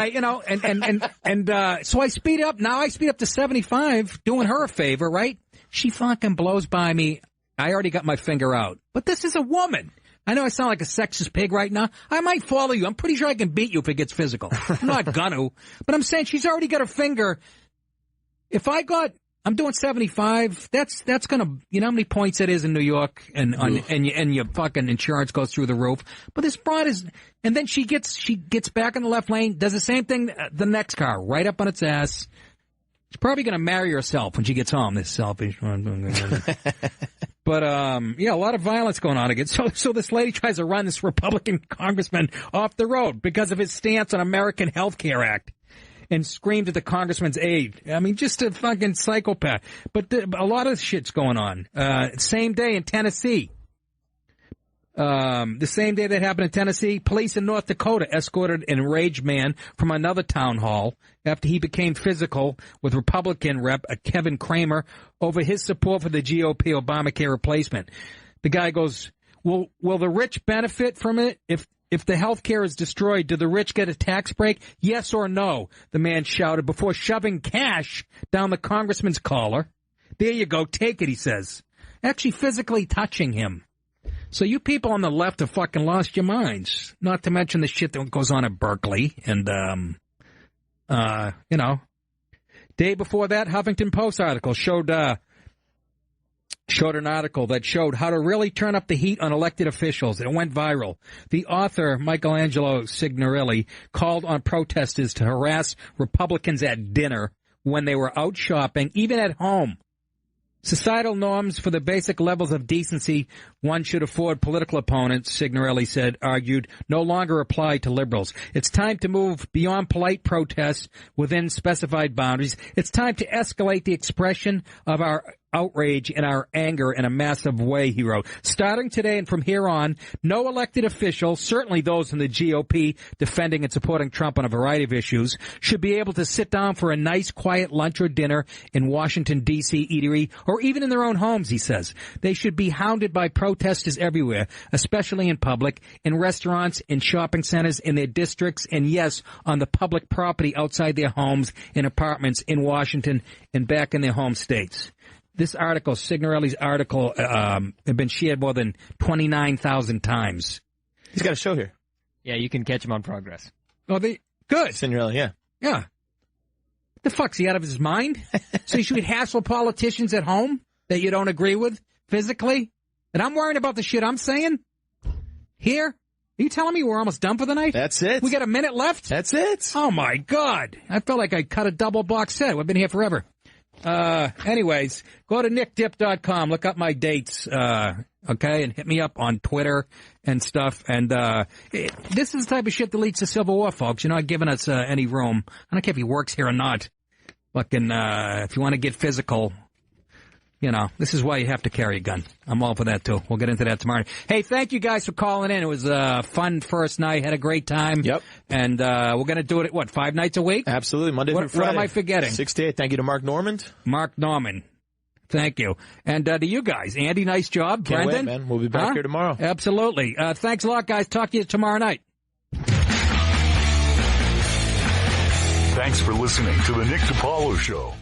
S1: so I speed up. Now I speed up to 75, doing her a favor, right? She fucking blows by me. I already got my finger out. But this is a woman. I know I sound like a sexist pig right now. I might follow you. I'm pretty sure I can beat you if it gets physical. I'm not gonna. But I'm saying she's already got her finger. If I'm doing 75, that's gonna, you know how many points that is in New York, and your fucking insurance goes through the roof. But this broad is, and then she gets back in the left lane, does the same thing, the next car, right up on its ass. She's probably gonna marry herself when she gets home, this selfish one. But, a lot of violence going on again. So this lady tries to run this Republican congressman off the road because of his stance on American Health Care Act. And screamed at the congressman's aide. I mean, just a fucking psychopath. But a lot of shit's going on. Same day in Tennessee. The same day that happened in Tennessee, police in North Dakota escorted an enraged man from another town hall after he became physical with Republican Rep. Kevin Cramer over his support for the GOP Obamacare replacement. The guy goes, will the rich benefit from it? If the health care is destroyed, do the rich get a tax break? Yes or no? The man shouted before shoving cash down the congressman's collar. There you go. Take it, he says. actually physically touching him. So you people on the left have fucking lost your minds. Not to mention the shit that goes on at Berkeley. And, day before that, Huffington Post article showed an article that showed how to really turn up the heat on elected officials. It went viral. The author, Michelangelo Signorelli, called on protesters to harass Republicans at dinner when they were out shopping, even at home. Societal norms for the basic levels of decency one should afford political opponents, Signorelli argued, no longer apply to liberals. It's time to move beyond polite protests within specified boundaries. It's time to escalate the expression of our outrage and our anger in a massive way, he wrote. Starting today and from here on, no elected official, certainly those in the GOP defending and supporting Trump on a variety of issues, should be able to sit down for a nice, quiet lunch or dinner in Washington, D.C. eatery, or even in their own homes, he says. They should be hounded by protesters everywhere, especially in public, in restaurants, in shopping centers, in their districts, and yes, on the public property outside their homes, in apartments in Washington, and back in their home states. This article, Signorelli's article, had been shared more than 29,000 times.
S2: He's got a show here.
S22: Yeah, you can catch him on Progress.
S1: Oh, good.
S2: Signorelli, yeah.
S1: Yeah. The fuck's he out of his mind? So you should hassle politicians at home that you don't agree with physically? And I'm worrying about the shit I'm saying? Here? Are you telling me we're almost done for the night?
S2: That's it.
S1: We got a minute left?
S2: That's it.
S1: Oh, my God. I felt like I cut a double box set. We've been here forever. Anyways, go to nickdip.com, look up my dates, okay, and hit me up on Twitter and stuff. And this is the type of shit that leads to Civil War, folks. You're not giving us any room. I don't care if he works here or not. Fucking, if you want to get physical, this is why you have to carry a gun. I'm all for that, too. We'll get into that tomorrow. Hey, thank you guys for calling in. It was a fun first night. Had a great time.
S2: Yep.
S1: And we're going to do it, 5 nights a week?
S2: Absolutely, Monday through Friday.
S1: What am I forgetting?
S2: 6 to 8. Thank you to Mark Normand.
S1: Mark Norman. Thank you. And to you guys. Andy, nice job.
S2: Can't
S1: Brendan?
S2: wait, man. We'll be back here tomorrow.
S1: Absolutely. Thanks a lot, guys. Talk to you tomorrow night.
S13: Thanks for listening to the Nick DiPaolo Show.